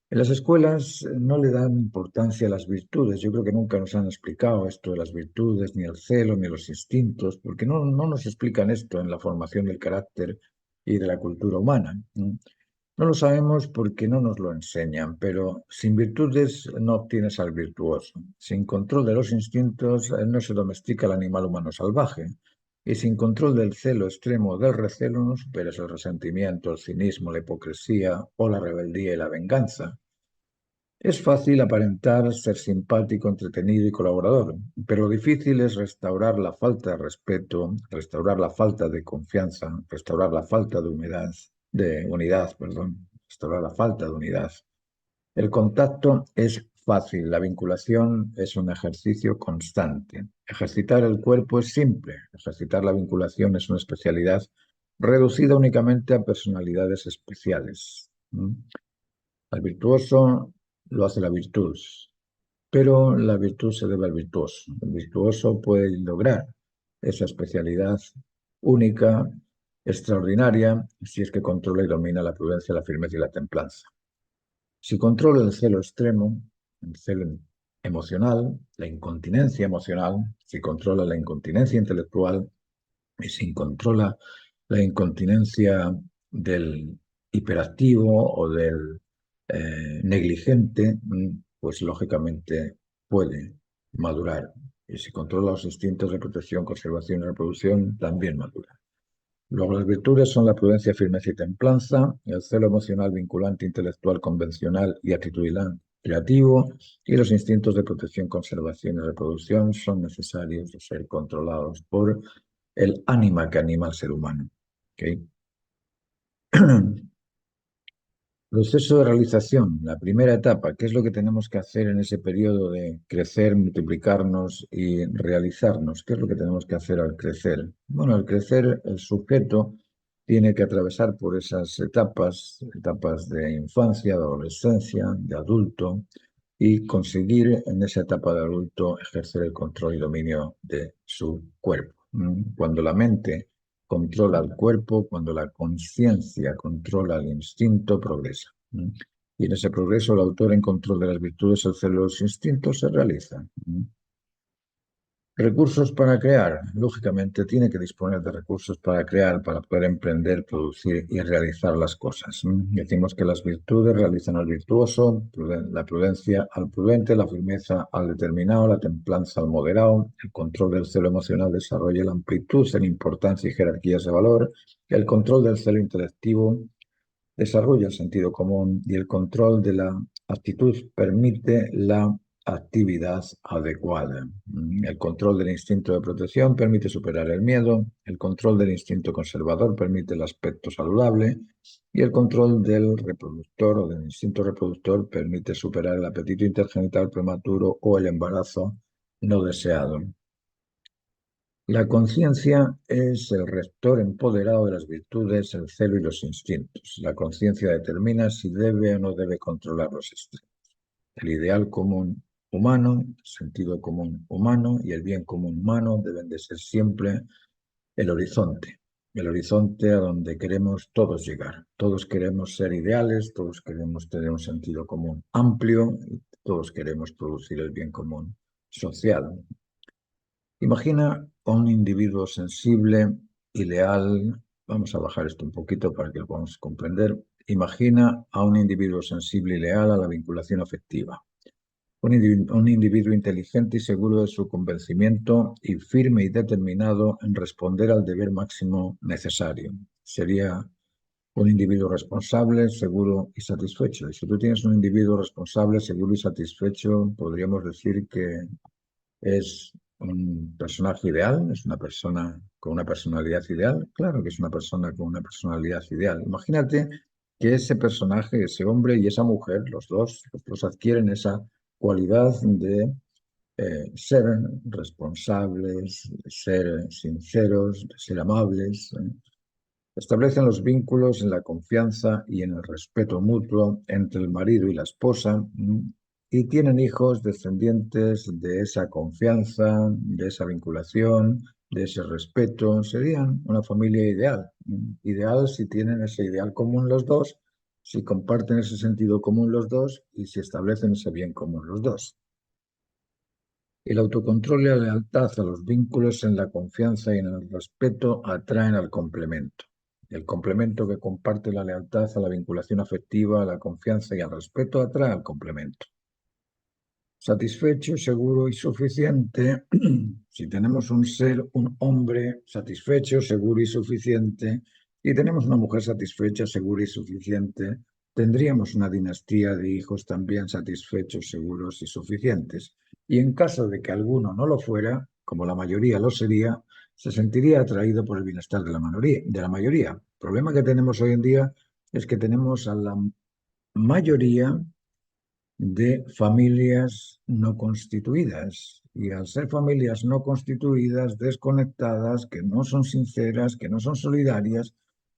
A: En las escuelas no le dan importancia a las virtudes. Yo creo que nunca nos han explicado esto de las virtudes, ni el celo, ni los instintos, porque no nos explican esto en la formación del carácter y de la cultura humana. No lo sabemos porque no nos lo enseñan, pero sin virtudes no obtienes al virtuoso. Sin control de los instintos no se domestica el animal humano salvaje. Y sin control del celo extremo o del recelo no superas el resentimiento, el cinismo, la hipocresía o la rebeldía y la venganza. Es fácil aparentar ser simpático, entretenido y colaborador, pero lo difícil es restaurar la falta de respeto, restaurar la falta de confianza, restaurar la falta de unidad, perdón, restaurar la falta de unidad. El contacto es fácil, la vinculación es un ejercicio constante. Ejercitar el cuerpo es simple, ejercitar la vinculación es una especialidad reducida únicamente a personalidades especiales. Al virtuoso lo hace la virtud, pero la virtud se debe al virtuoso. El virtuoso puede lograr esa especialidad única, extraordinaria, si es que controla y domina la prudencia, la firmeza y la templanza. Si controla el celo extremo, el celo emocional, la incontinencia emocional, si controla la incontinencia intelectual y si controla la incontinencia del hiperactivo o del negligente, pues lógicamente puede madurar. Y si controla los instintos de protección, conservación y reproducción, también madura. Luego las virtudes son la prudencia, firmeza y templanza, el celo emocional vinculante, intelectual, convencional y actitudinal creativo, y los instintos de protección, conservación y reproducción son necesarios de ser controlados por el ánima que anima al ser humano. ¿Okay? Proceso de realización, la primera etapa, ¿qué es lo que tenemos que hacer en ese periodo de crecer, multiplicarnos y realizarnos? ¿Qué es lo que tenemos que hacer al crecer? Bueno, al crecer el sujeto tiene que atravesar por esas etapas de infancia, de adolescencia, de adulto, y conseguir en esa etapa de adulto ejercer el control y dominio de su cuerpo. Cuando la mente controla el cuerpo, cuando la conciencia controla el instinto, progresa. Y en ese progreso el autor en control de las virtudes, el celo de los instintos se realiza. Recursos para crear. Lógicamente tiene que disponer de recursos para crear, para poder emprender, producir y realizar las cosas. Decimos que las virtudes realizan al virtuoso, la prudencia al prudente, la firmeza al determinado, la templanza al moderado, el control del celo emocional desarrolla la amplitud en importancia y jerarquías de valor, el control del celo intelectivo desarrolla el sentido común y el control de la actitud permite la actividad adecuada. El control del instinto de protección permite superar el miedo, el control del instinto conservador permite el aspecto saludable y el control del reproductor o del instinto reproductor permite superar el apetito intergenital prematuro o el embarazo no deseado. La conciencia es el rector empoderado de las virtudes, el celo y los instintos. La conciencia determina si debe o no debe controlar los extremos. El ideal común humano, el sentido común humano y el bien común humano deben de ser siempre el horizonte a donde queremos todos llegar. Todos queremos ser ideales, todos queremos tener un sentido común amplio y todos queremos producir el bien común social. Imagina a un individuo sensible y leal. Vamos a bajar esto un poquito para que lo podamos comprender. Imagina a un individuo sensible y leal a la vinculación afectiva. Un individuo inteligente y seguro de su convencimiento y firme y determinado en responder al deber máximo necesario. Sería un individuo responsable, seguro y satisfecho. Y si tú tienes un individuo responsable, seguro y satisfecho, podríamos decir que es un personaje ideal, es una persona con una personalidad ideal. Claro que es una persona con una personalidad ideal. Imagínate que ese personaje, ese hombre y esa mujer, los dos adquieren esa cualidad de ser responsables, de ser sinceros, de ser amables. Establecen los vínculos en la confianza y en el respeto mutuo entre el marido y la esposa y tienen hijos descendientes de esa confianza, de esa vinculación, de ese respeto. Serían una familia ideal. Ideal si tienen ese ideal común los dos, si comparten ese sentido común los dos y si establecen ese bien común los dos. El autocontrol y la lealtad a los vínculos en la confianza y en el respeto atraen al complemento. El complemento que comparte la lealtad a la vinculación afectiva, a la confianza y al respeto atrae al complemento. Satisfecho, seguro y suficiente. Si tenemos un hombre satisfecho, seguro y suficiente, y tenemos una mujer satisfecha, segura y suficiente, tendríamos una dinastía de hijos también satisfechos, seguros y suficientes. Y en caso de que alguno no lo fuera, como la mayoría lo sería, se sentiría atraído por el bienestar de la mayoría. El problema que tenemos hoy en día es que tenemos a la mayoría de familias no constituidas. Y al ser familias no constituidas, desconectadas, que no son sinceras, que no son solidarias,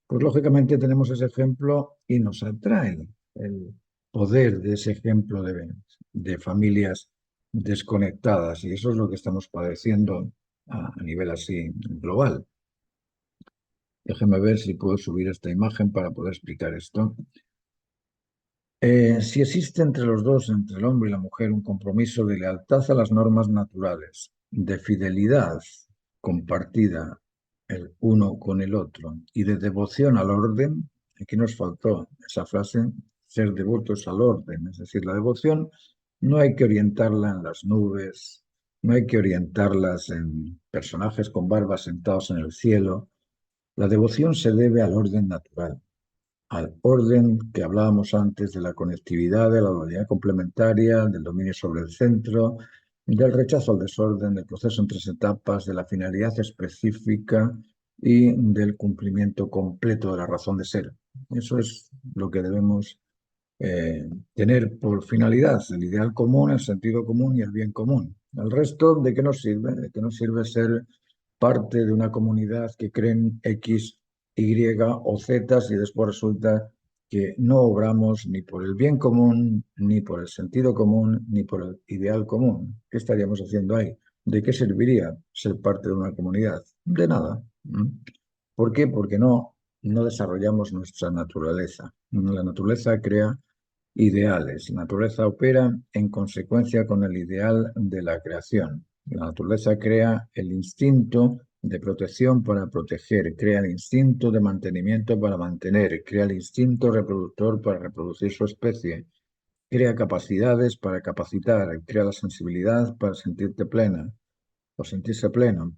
A: pues lógicamente tenemos ese ejemplo y nos atrae el poder de ese ejemplo de familias desconectadas. Y eso es lo que estamos padeciendo a nivel así global. Déjeme ver si puedo subir esta imagen para poder explicar esto. Si existe entre los dos, entre el hombre y la mujer, un compromiso de lealtad a las normas naturales, de fidelidad compartida el uno con el otro y de devoción al orden, aquí nos faltó esa frase, ser devotos al orden, es decir, la devoción no hay que orientarla en las nubes, no hay que orientarlas en personajes con barbas sentados en el cielo, la devoción se debe al orden natural, al orden que hablábamos antes de la conectividad, de la dualidad complementaria, del dominio sobre el centro, del rechazo al desorden, del proceso en tres etapas, de la finalidad específica y del cumplimiento completo de la razón de ser. Eso es lo que debemos tener por finalidad, el ideal común, el sentido común y el bien común. El resto, ¿de qué nos sirve? ¿De qué nos sirve ser parte de una comunidad que creen X, Y o Z y después resulta que no obramos ni por el bien común, ni por el sentido común, ni por el ideal común? ¿Qué estaríamos haciendo ahí? ¿De qué serviría ser parte de una comunidad? De nada. ¿Por qué? Porque no desarrollamos nuestra naturaleza. La naturaleza crea ideales. La naturaleza opera en consecuencia con el ideal de la creación. La naturaleza crea el instinto de protección para proteger, crea el instinto de mantenimiento para mantener, crea el instinto reproductor para reproducir su especie, crea capacidades para capacitar, crea la sensibilidad para sentirte plena o sentirse pleno.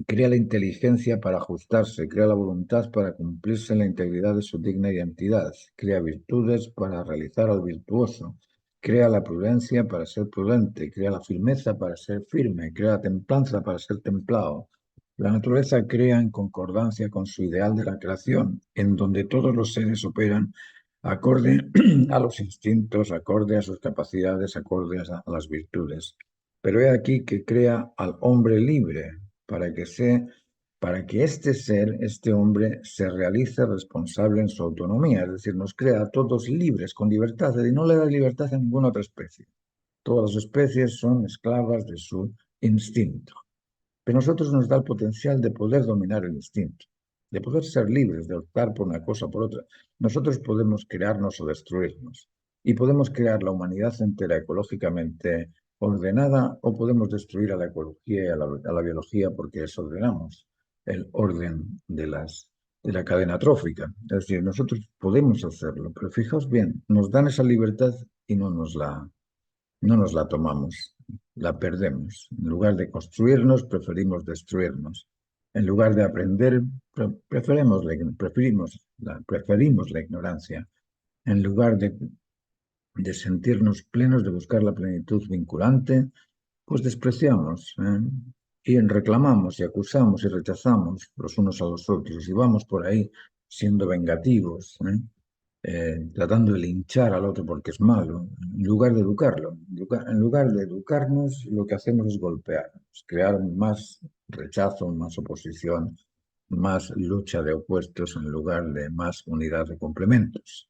A: Crea la inteligencia para ajustarse, crea la voluntad para cumplirse en la integridad de su digna identidad, crea virtudes para realizar al virtuoso, crea la prudencia para ser prudente, crea la firmeza para ser firme, crea la templanza para ser templado. La naturaleza crea en concordancia con su ideal de la creación, en donde todos los seres operan acorde a los instintos, acorde a sus capacidades, acorde a las virtudes. Pero he aquí que crea al hombre libre, para que para que este ser, este hombre, se realice responsable en su autonomía, es decir, nos crea a todos libres, con libertad, y no le da libertad a ninguna otra especie. Todas las especies son esclavas de su instinto. Pero a nosotros nos da el potencial de poder dominar el instinto, de poder ser libres, de optar por una cosa o por otra. Nosotros podemos crearnos o destruirnos y podemos crear la humanidad entera ecológicamente ordenada o podemos destruir a la ecología y a la biología porque desordenamos el orden de la cadena trófica. Es decir, nosotros podemos hacerlo, pero fijaos bien, nos dan esa libertad y no nos la tomamos, la perdemos. En lugar de construirnos, preferimos destruirnos. En lugar de aprender, preferimos la ignorancia. En lugar de sentirnos plenos, de buscar la plenitud vinculante, pues despreciamos, y reclamamos y acusamos y rechazamos los unos a los otros y vamos por ahí siendo vengativos, tratando de linchar al otro porque es malo, en lugar de educarlo. En lugar de educarnos, lo que hacemos es golpearnos, crear más rechazo, más oposición, más lucha de opuestos en lugar de más unidad de complementos.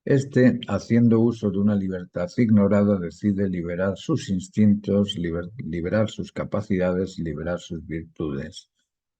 A: Este, haciendo uso de una libertad ignorada, decide liberar sus instintos, liberar sus capacidades, liberar sus virtudes.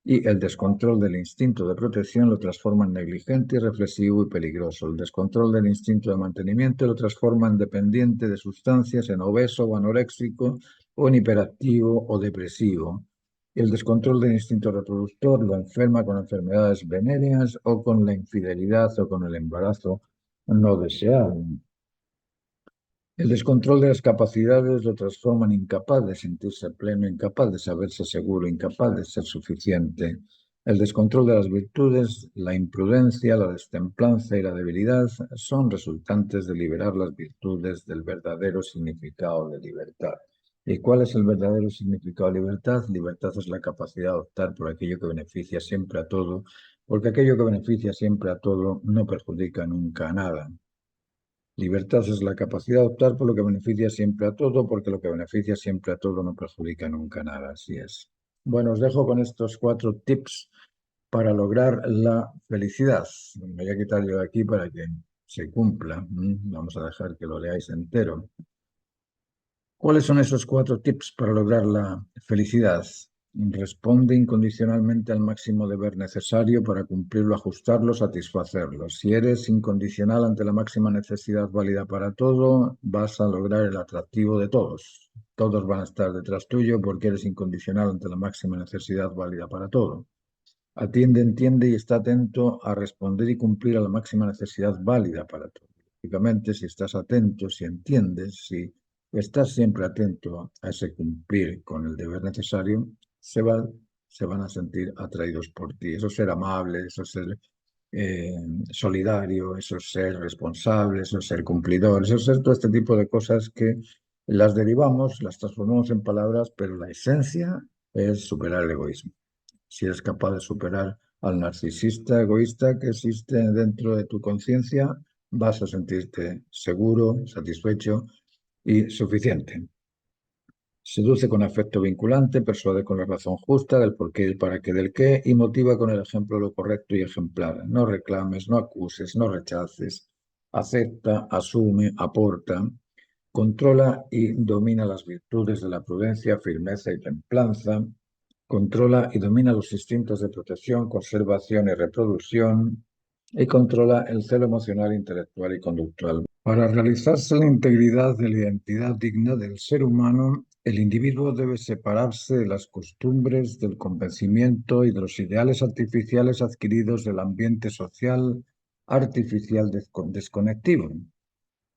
A: Y el descontrol del instinto de protección lo transforma en negligente, irreflexivo y peligroso. El descontrol del instinto de mantenimiento lo transforma en dependiente de sustancias, en obeso o anoréxico, o en hiperactivo o depresivo. El descontrol del instinto reproductor lo enferma con enfermedades venéreas o con la infidelidad o con el embarazo no deseado. El descontrol de las capacidades lo transforma en incapaz de sentirse pleno, incapaz de saberse seguro, incapaz de ser suficiente. El descontrol de las virtudes, la imprudencia, la destemplanza y la debilidad son resultantes de liberar las virtudes del verdadero significado de libertad. ¿Y cuál es el verdadero significado de libertad? Libertad es la capacidad de optar por aquello que beneficia siempre a todo, porque aquello que beneficia siempre a todo no perjudica nunca a nada. Libertad es la capacidad de optar por lo que beneficia siempre a todo, porque lo que beneficia siempre a todo no perjudica nunca nada, así es. Bueno, os dejo con estos 4 tips para lograr la felicidad. Me voy a quitar yo de aquí para que se cumpla. Vamos a dejar que lo leáis entero. ¿Cuáles son esos 4 tips para lograr la felicidad? Responde incondicionalmente al máximo deber necesario para cumplirlo, ajustarlo, satisfacerlo. Si eres incondicional ante la máxima necesidad válida para todo, vas a lograr el atractivo de todos. Todos van a estar detrás tuyo porque eres incondicional ante la máxima necesidad válida para todo. Atiende, entiende y está atento a responder y cumplir a la máxima necesidad válida para todo. Lógicamente, si estás atento, si entiendes, si estás siempre atento a ese cumplir con el deber necesario, se va- se van a sentir atraídos por ti. Eso es ser amable, eso es ser eh, solidario, eso es ser responsable, eso es ser cumplidor, eso es ser todo este tipo de cosas que las derivamos, las transformamos en palabras, pero la esencia es superar el egoísmo. Si eres capaz de superar al narcisista egoísta que existe dentro de tu conciencia, vas a sentirte seguro, satisfecho y suficiente. Seduce con afecto vinculante, persuade con la razón justa del por qué y el para qué del qué y motiva con el ejemplo lo correcto y ejemplar. No reclames, no acuses, no rechaces. Acepta, asume, aporta, controla y domina las virtudes de la prudencia, firmeza y templanza. Controla y domina los instintos de protección, conservación y reproducción, y controla el celo emocional, intelectual y conductual. Para realizarse la integridad de la identidad digna del ser humano, el individuo debe separarse de las costumbres, del convencimiento y de los ideales artificiales adquiridos del ambiente social artificial desconectivo.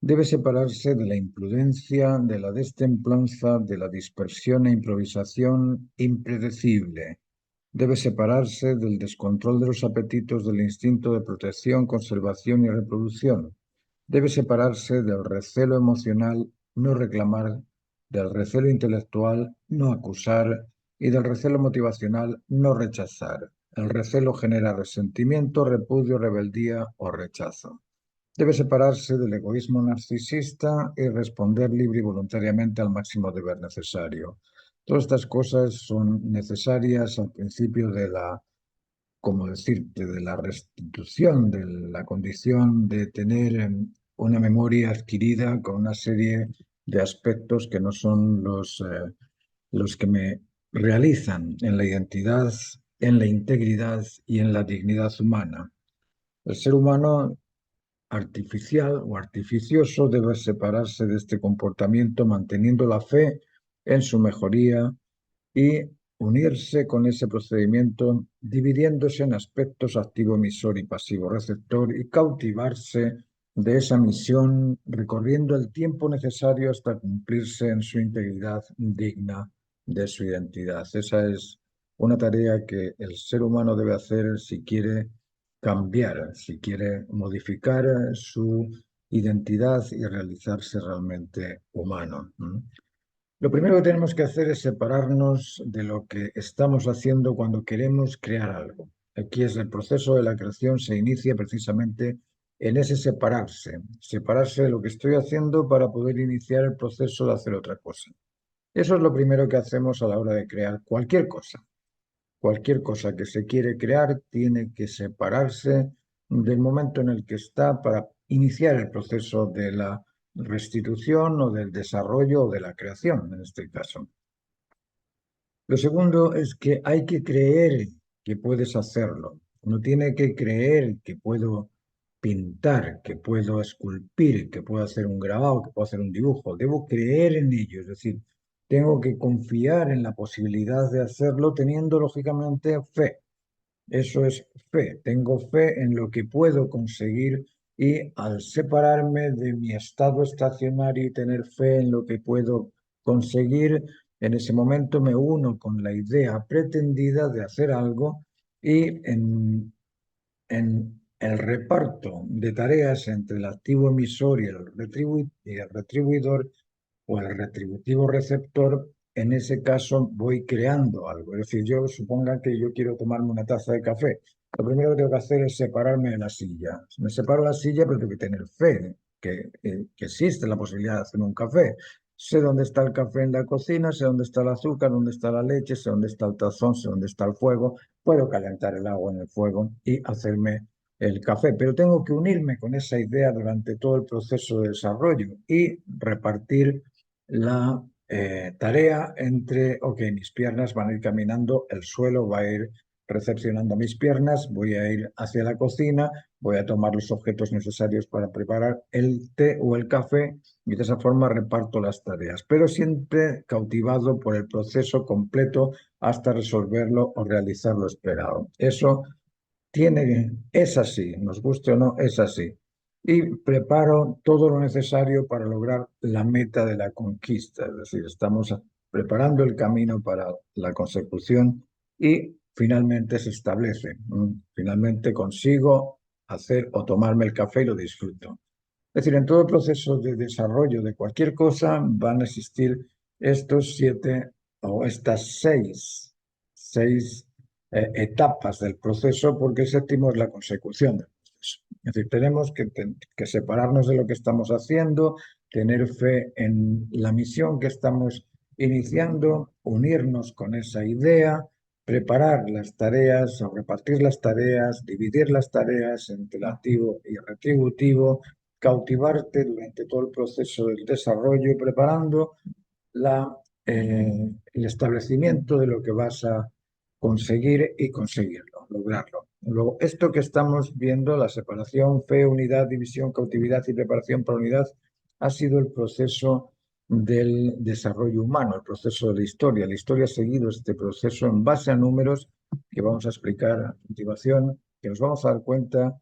A: Debe separarse de la imprudencia, de la destemplanza, de la dispersión e improvisación impredecible. Debe separarse del descontrol de los apetitos, del instinto de protección, conservación y reproducción. Debe separarse del recelo emocional, no reclamar, del recelo intelectual, no acusar, y del recelo motivacional, no rechazar. El recelo genera resentimiento, repudio, rebeldía o rechazo. Debe separarse del egoísmo narcisista y responder libre y voluntariamente al máximo deber necesario. Todas estas cosas son necesarias al principio de la, como decirte, de la restitución de la condición de tener una memoria adquirida con una serie de aspectos que no son los que me realizan en la identidad, en la integridad y en la dignidad humana. El ser humano artificial o artificioso debe separarse de este comportamiento manteniendo la fe en su mejoría y unirse con ese procedimiento dividiéndose en aspectos activo emisor y pasivo receptor y cautivarse de esa misión recorriendo el tiempo necesario hasta cumplirse en su integridad digna de su identidad. Esa es una tarea que el ser humano debe hacer si quiere cambiar, si quiere modificar su identidad y realizarse realmente humano. Lo primero que tenemos que hacer es separarnos de lo que estamos haciendo cuando queremos crear algo. Aquí es el proceso de la creación, se inicia precisamente en ese separarse, separarse de lo que estoy haciendo para poder iniciar el proceso de hacer otra cosa. Eso es lo primero que hacemos a la hora de crear cualquier cosa. Cualquier cosa que se quiere crear tiene que separarse del momento en el que está para iniciar el proceso de la restitución o del desarrollo o de la creación, en este caso. Lo segundo es que hay que creer que puedes hacerlo. Uno tiene que creer que puedo pintar, que puedo esculpir, que puedo hacer un grabado, que puedo hacer un dibujo. Debo creer en ello, es decir, tengo que confiar en la posibilidad de hacerlo teniendo lógicamente fe. Eso es fe. Tengo fe en lo que puedo conseguir y al separarme de mi estado estacionario y tener fe en lo que puedo conseguir, en ese momento me uno con la idea pretendida de hacer algo y en el reparto de tareas entre el activo emisor y y el retribuidor o el retributivo receptor, en ese caso voy creando algo. Es decir, yo suponga que yo quiero tomarme una taza de café. Lo primero que tengo que hacer es separarme de la silla. Me separo de la silla, pero tengo que tener fe que existe la posibilidad de hacer un café. Sé dónde está el café en la cocina, sé dónde está el azúcar, dónde está la leche, sé dónde está el tazón, sé dónde está el fuego. Puedo calentar el agua en el fuego y hacerme el café, pero tengo que unirme con esa idea durante todo el proceso de desarrollo y repartir la tarea entre, ok, mis piernas van a ir caminando, el suelo va a ir recepcionando mis piernas, voy a ir hacia la cocina, voy a tomar los objetos necesarios para preparar el té o el café y de esa forma reparto las tareas, pero siempre cautivado por el proceso completo hasta resolverlo o realizar lo esperado. Eso es así, nos guste o no, es así. Y preparo todo lo necesario para lograr la meta de la conquista, es decir, estamos preparando el camino para la consecución y finalmente se establece. Finalmente consigo hacer o tomarme el café y lo disfruto. Es decir, en todo el proceso de desarrollo de cualquier cosa van a existir estos 7 o estas seis etapas del proceso, porque el séptimo es la consecución del proceso. Es decir, tenemos que separarnos de lo que estamos haciendo, tener fe en la misión que estamos iniciando, unirnos con esa idea, preparar las tareas o repartir las tareas, dividir las tareas entre activo y retributivo, cautivarte durante todo el proceso del desarrollo, preparando el establecimiento de lo que vas a conseguir y conseguirlo, lograrlo. Luego, esto que estamos viendo, la separación, fe, unidad, división, cautividad y preparación para unidad, ha sido el proceso del desarrollo humano, el proceso de la historia. La historia ha seguido este proceso en base a números que vamos a explicar a continuación, que nos vamos a dar cuenta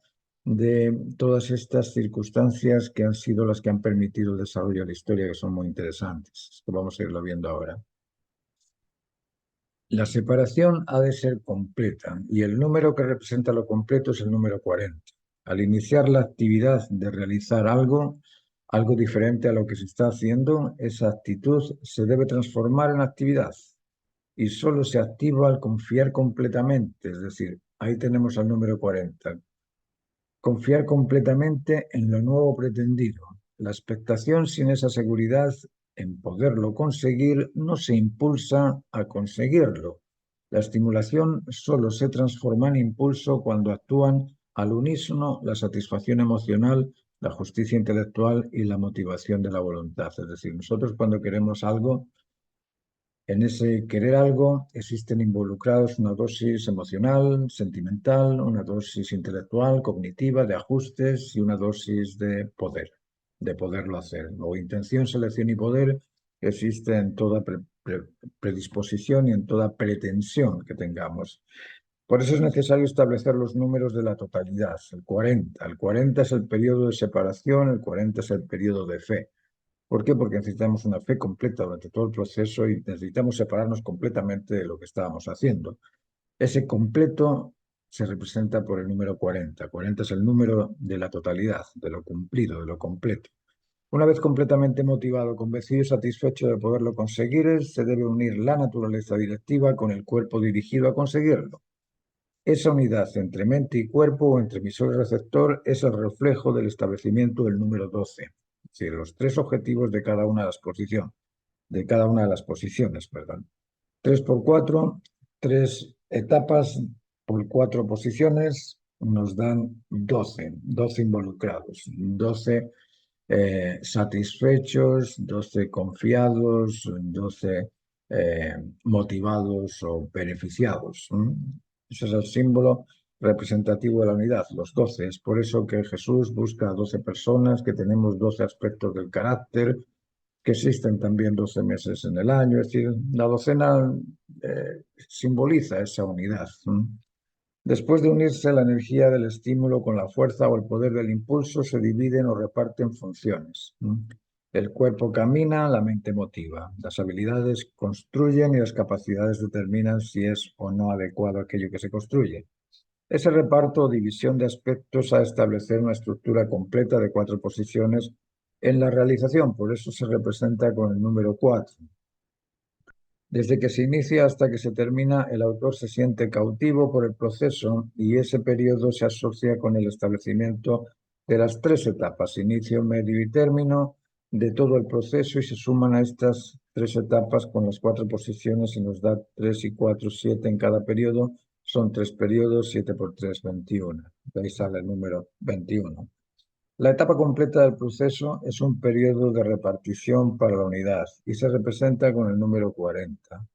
A: de todas estas circunstancias que han sido las que han permitido el desarrollo de la historia, que son muy interesantes. Vamos a irlo viendo ahora. La separación ha de ser completa y el número que representa lo completo es el número 40. Al iniciar la actividad de realizar algo diferente a lo que se está haciendo, esa actitud se debe transformar en actividad y solo se activa al confiar completamente, es decir, ahí tenemos al número 40. Confiar completamente en lo nuevo pretendido. La expectación sin esa seguridad en poderlo conseguir no se impulsa a conseguirlo. La estimulación solo se transforma en impulso cuando actúan al unísono la satisfacción emocional, la justicia intelectual y la motivación de la voluntad. Es decir, nosotros cuando queremos algo, en ese querer algo existen involucrados una dosis emocional, sentimental, una dosis intelectual, cognitiva, de ajustes y una dosis de poder, de poderlo hacer. Luego, intención, selección y poder existe en toda predisposición y en toda pretensión que tengamos. Por eso es necesario establecer los números de la totalidad, el 40. El 40 es el periodo de separación, el 40 es el periodo de fe. ¿Por qué? Porque necesitamos una fe completa durante todo el proceso y necesitamos separarnos completamente de lo que estábamos haciendo. Ese completo se representa por el número 40. 40 es el número de la totalidad, de lo cumplido, de lo completo. Una vez completamente motivado, convencido y satisfecho de poderlo conseguir, se debe unir la naturaleza directiva con el cuerpo dirigido a conseguirlo. Esa unidad entre mente y cuerpo o entre emisor y receptor es el reflejo del establecimiento del número 12. Es decir, los tres objetivos de cada una de las posiciones, perdón. 3 por 4, 3 etapas por 4 posiciones nos dan 12 involucrados, 12 satisfechos, 12 confiados, 12 motivados o beneficiados. Ese es el símbolo representativo de la unidad, los 12. Es por eso que Jesús busca a 12 personas, que tenemos 12 aspectos del carácter, que existen también 12 meses en el año. Es decir, la docena simboliza esa unidad. Después de unirse la energía del estímulo con la fuerza o el poder del impulso, se dividen o reparten funciones. El cuerpo camina, la mente motiva. Las habilidades construyen y las capacidades determinan si es o no adecuado aquello que se construye. Ese reparto o división de aspectos ha de establecer una estructura completa de 4 posiciones en la realización, por eso se representa con el número 4. Desde que se inicia hasta que se termina, el autor se siente cautivo por el proceso y ese periodo se asocia con el establecimiento de las 3 etapas, inicio, medio y término, de todo el proceso, y se suman a estas 3 etapas con las 4 posiciones y nos da 3 y 4, 7 en cada periodo. Son 3 periodos, 7 por 3, 21. De ahí sale el número 21. La etapa completa del proceso es un periodo de repartición para la unidad y se representa con el número 40.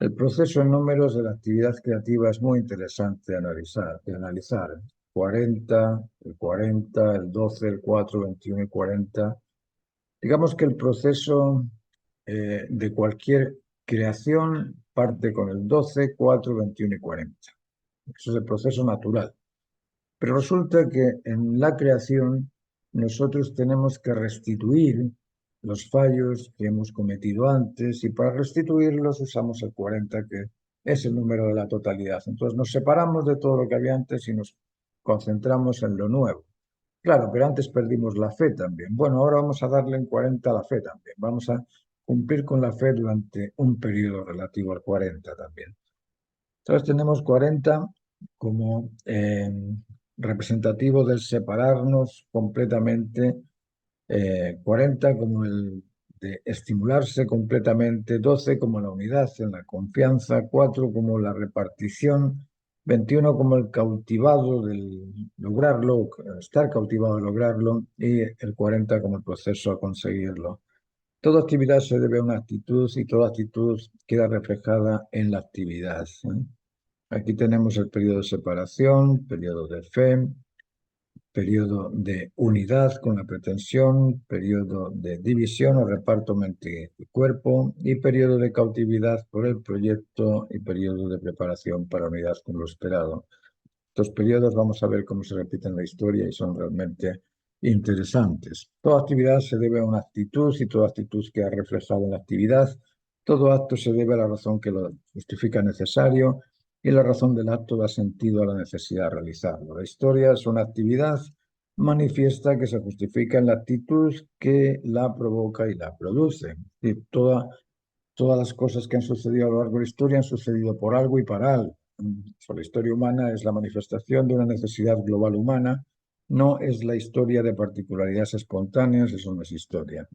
A: El proceso en números de la actividad creativa es muy interesante de analizar. 40, el 40, el 12, el 4, 21 y 40. Digamos que el proceso de cualquier creación parte con el 12, 4, 21 y 40. Eso es el proceso natural. Pero resulta que en la creación nosotros tenemos que restituir los fallos que hemos cometido antes y para restituirlos usamos el 40, que es el número de la totalidad. Entonces nos separamos de todo lo que había antes y nos concentramos en lo nuevo. Claro, pero antes perdimos la fe también. Bueno, ahora vamos a darle en 40 a la fe también. Vamos a cumplir con la fe durante un periodo relativo al 40 también. Entonces tenemos 40 como representativo del separarnos completamente, 40 como el de estimularse completamente, 12 como la unidad en la confianza, 4 como la repartición, 21 como el cautivado del lograrlo, estar cautivado de lograrlo, y el 40 como el proceso a conseguirlo. Toda actividad se debe a una actitud y toda actitud queda reflejada en la actividad, ¿eh? Aquí tenemos el periodo de separación, periodo de fe, periodo de unidad con la pretensión, periodo de división o reparto mente y cuerpo, y periodo de cautividad por el proyecto y periodo de preparación para unidad con lo esperado. Estos periodos vamos a ver cómo se repiten en la historia y son realmente interesantes. Toda actividad se debe a una actitud y toda actitud queda reflejada en la actividad. Todo acto se debe a la razón que lo justifica necesario y la razón del acto da sentido a la necesidad de realizarlo. La historia es una actividad manifiesta que se justifica en la actitud que la provoca y la produce. Y todas las cosas que han sucedido a lo largo de la historia han sucedido por algo y para algo. La historia humana es la manifestación de una necesidad global humana, no es la historia de particularidades espontáneas, eso no es historia.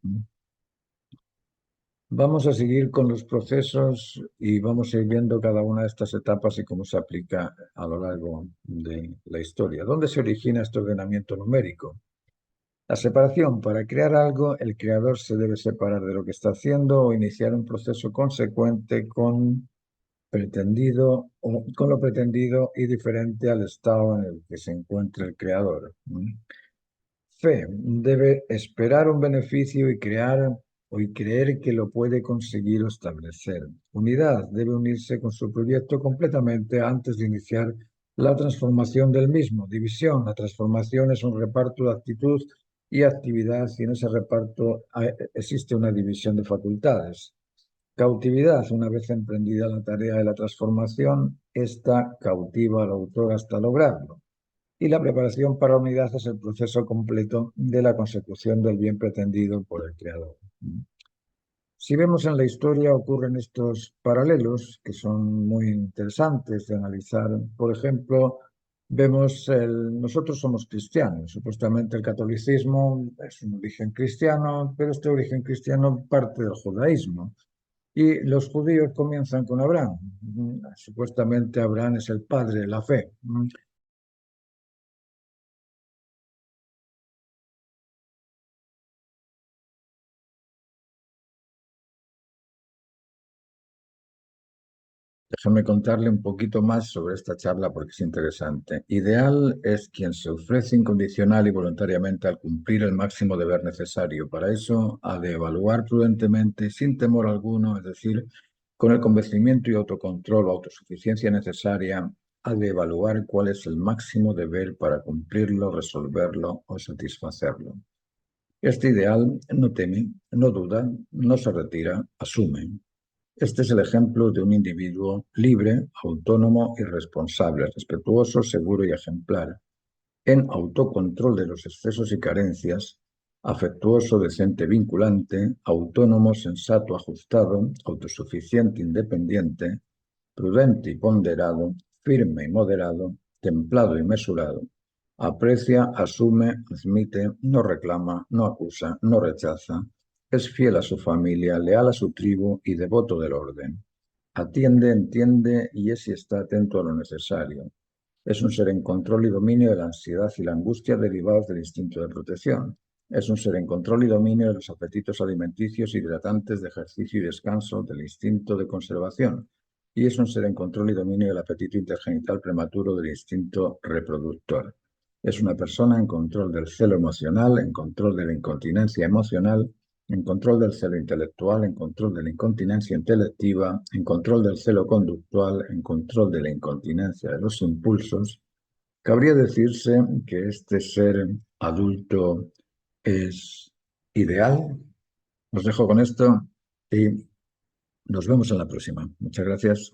A: Vamos a seguir con los procesos y vamos a ir viendo cada una de estas etapas y cómo se aplica a lo largo de la historia. ¿Dónde se origina este ordenamiento numérico? La separación. Para crear algo, el creador se debe separar de lo que está haciendo o iniciar un proceso consecuente con lo pretendido y diferente al estado en el que se encuentra el creador. Fe. Debe esperar un beneficio y creer que lo puede conseguir o establecer. Unidad. Debe unirse con su proyecto completamente antes de iniciar la transformación del mismo. División. La transformación es un reparto de actitud y actividad y en ese reparto existe una división de facultades. Cautividad. Una vez emprendida la tarea de la transformación, esta cautiva al autor hasta lograrlo. Y la preparación para la unidad es el proceso completo de la consecución del bien pretendido por el creador. Si vemos en la historia, ocurren estos paralelos que son muy interesantes de analizar. Por ejemplo, nosotros somos cristianos. Supuestamente el catolicismo es un origen cristiano, pero este origen cristiano parte del judaísmo. Y los judíos comienzan con Abraham. Supuestamente Abraham es el padre de la fe. Déjame contarle un poquito más sobre esta charla porque es interesante. Ideal es quien se ofrece incondicional y voluntariamente al cumplir el máximo deber necesario. Para eso ha de evaluar prudentemente, sin temor alguno, es decir, con el convencimiento y autocontrol o autosuficiencia necesaria, ha de evaluar cuál es el máximo deber para cumplirlo, resolverlo o satisfacerlo. Este ideal no teme, no duda, no se retira, asume. Este es el ejemplo de un individuo libre, autónomo y responsable, respetuoso, seguro y ejemplar, en autocontrol de los excesos y carencias, afectuoso, decente, vinculante, autónomo, sensato, ajustado, autosuficiente, independiente, prudente y ponderado, firme y moderado, templado y mesurado. Aprecia, asume, admite, no reclama, no acusa, no rechaza, es fiel a su familia, leal a su tribu y devoto del orden. Atiende, entiende y es y está atento a lo necesario. Es un ser en control y dominio de la ansiedad y la angustia derivados del instinto de protección. Es un ser en control y dominio de los apetitos alimenticios, hidratantes, de ejercicio y descanso, del instinto de conservación. Y es un ser en control y dominio del apetito intergenital prematuro, del instinto reproductor. Es una persona en control del celo emocional, en control de la incontinencia emocional, en control del celo intelectual, en control de la incontinencia intelectiva, en control del celo conductual, en control de la incontinencia de los impulsos. Cabría decirse que este ser adulto es ideal. Os dejo con esto y nos vemos en la próxima. Muchas gracias.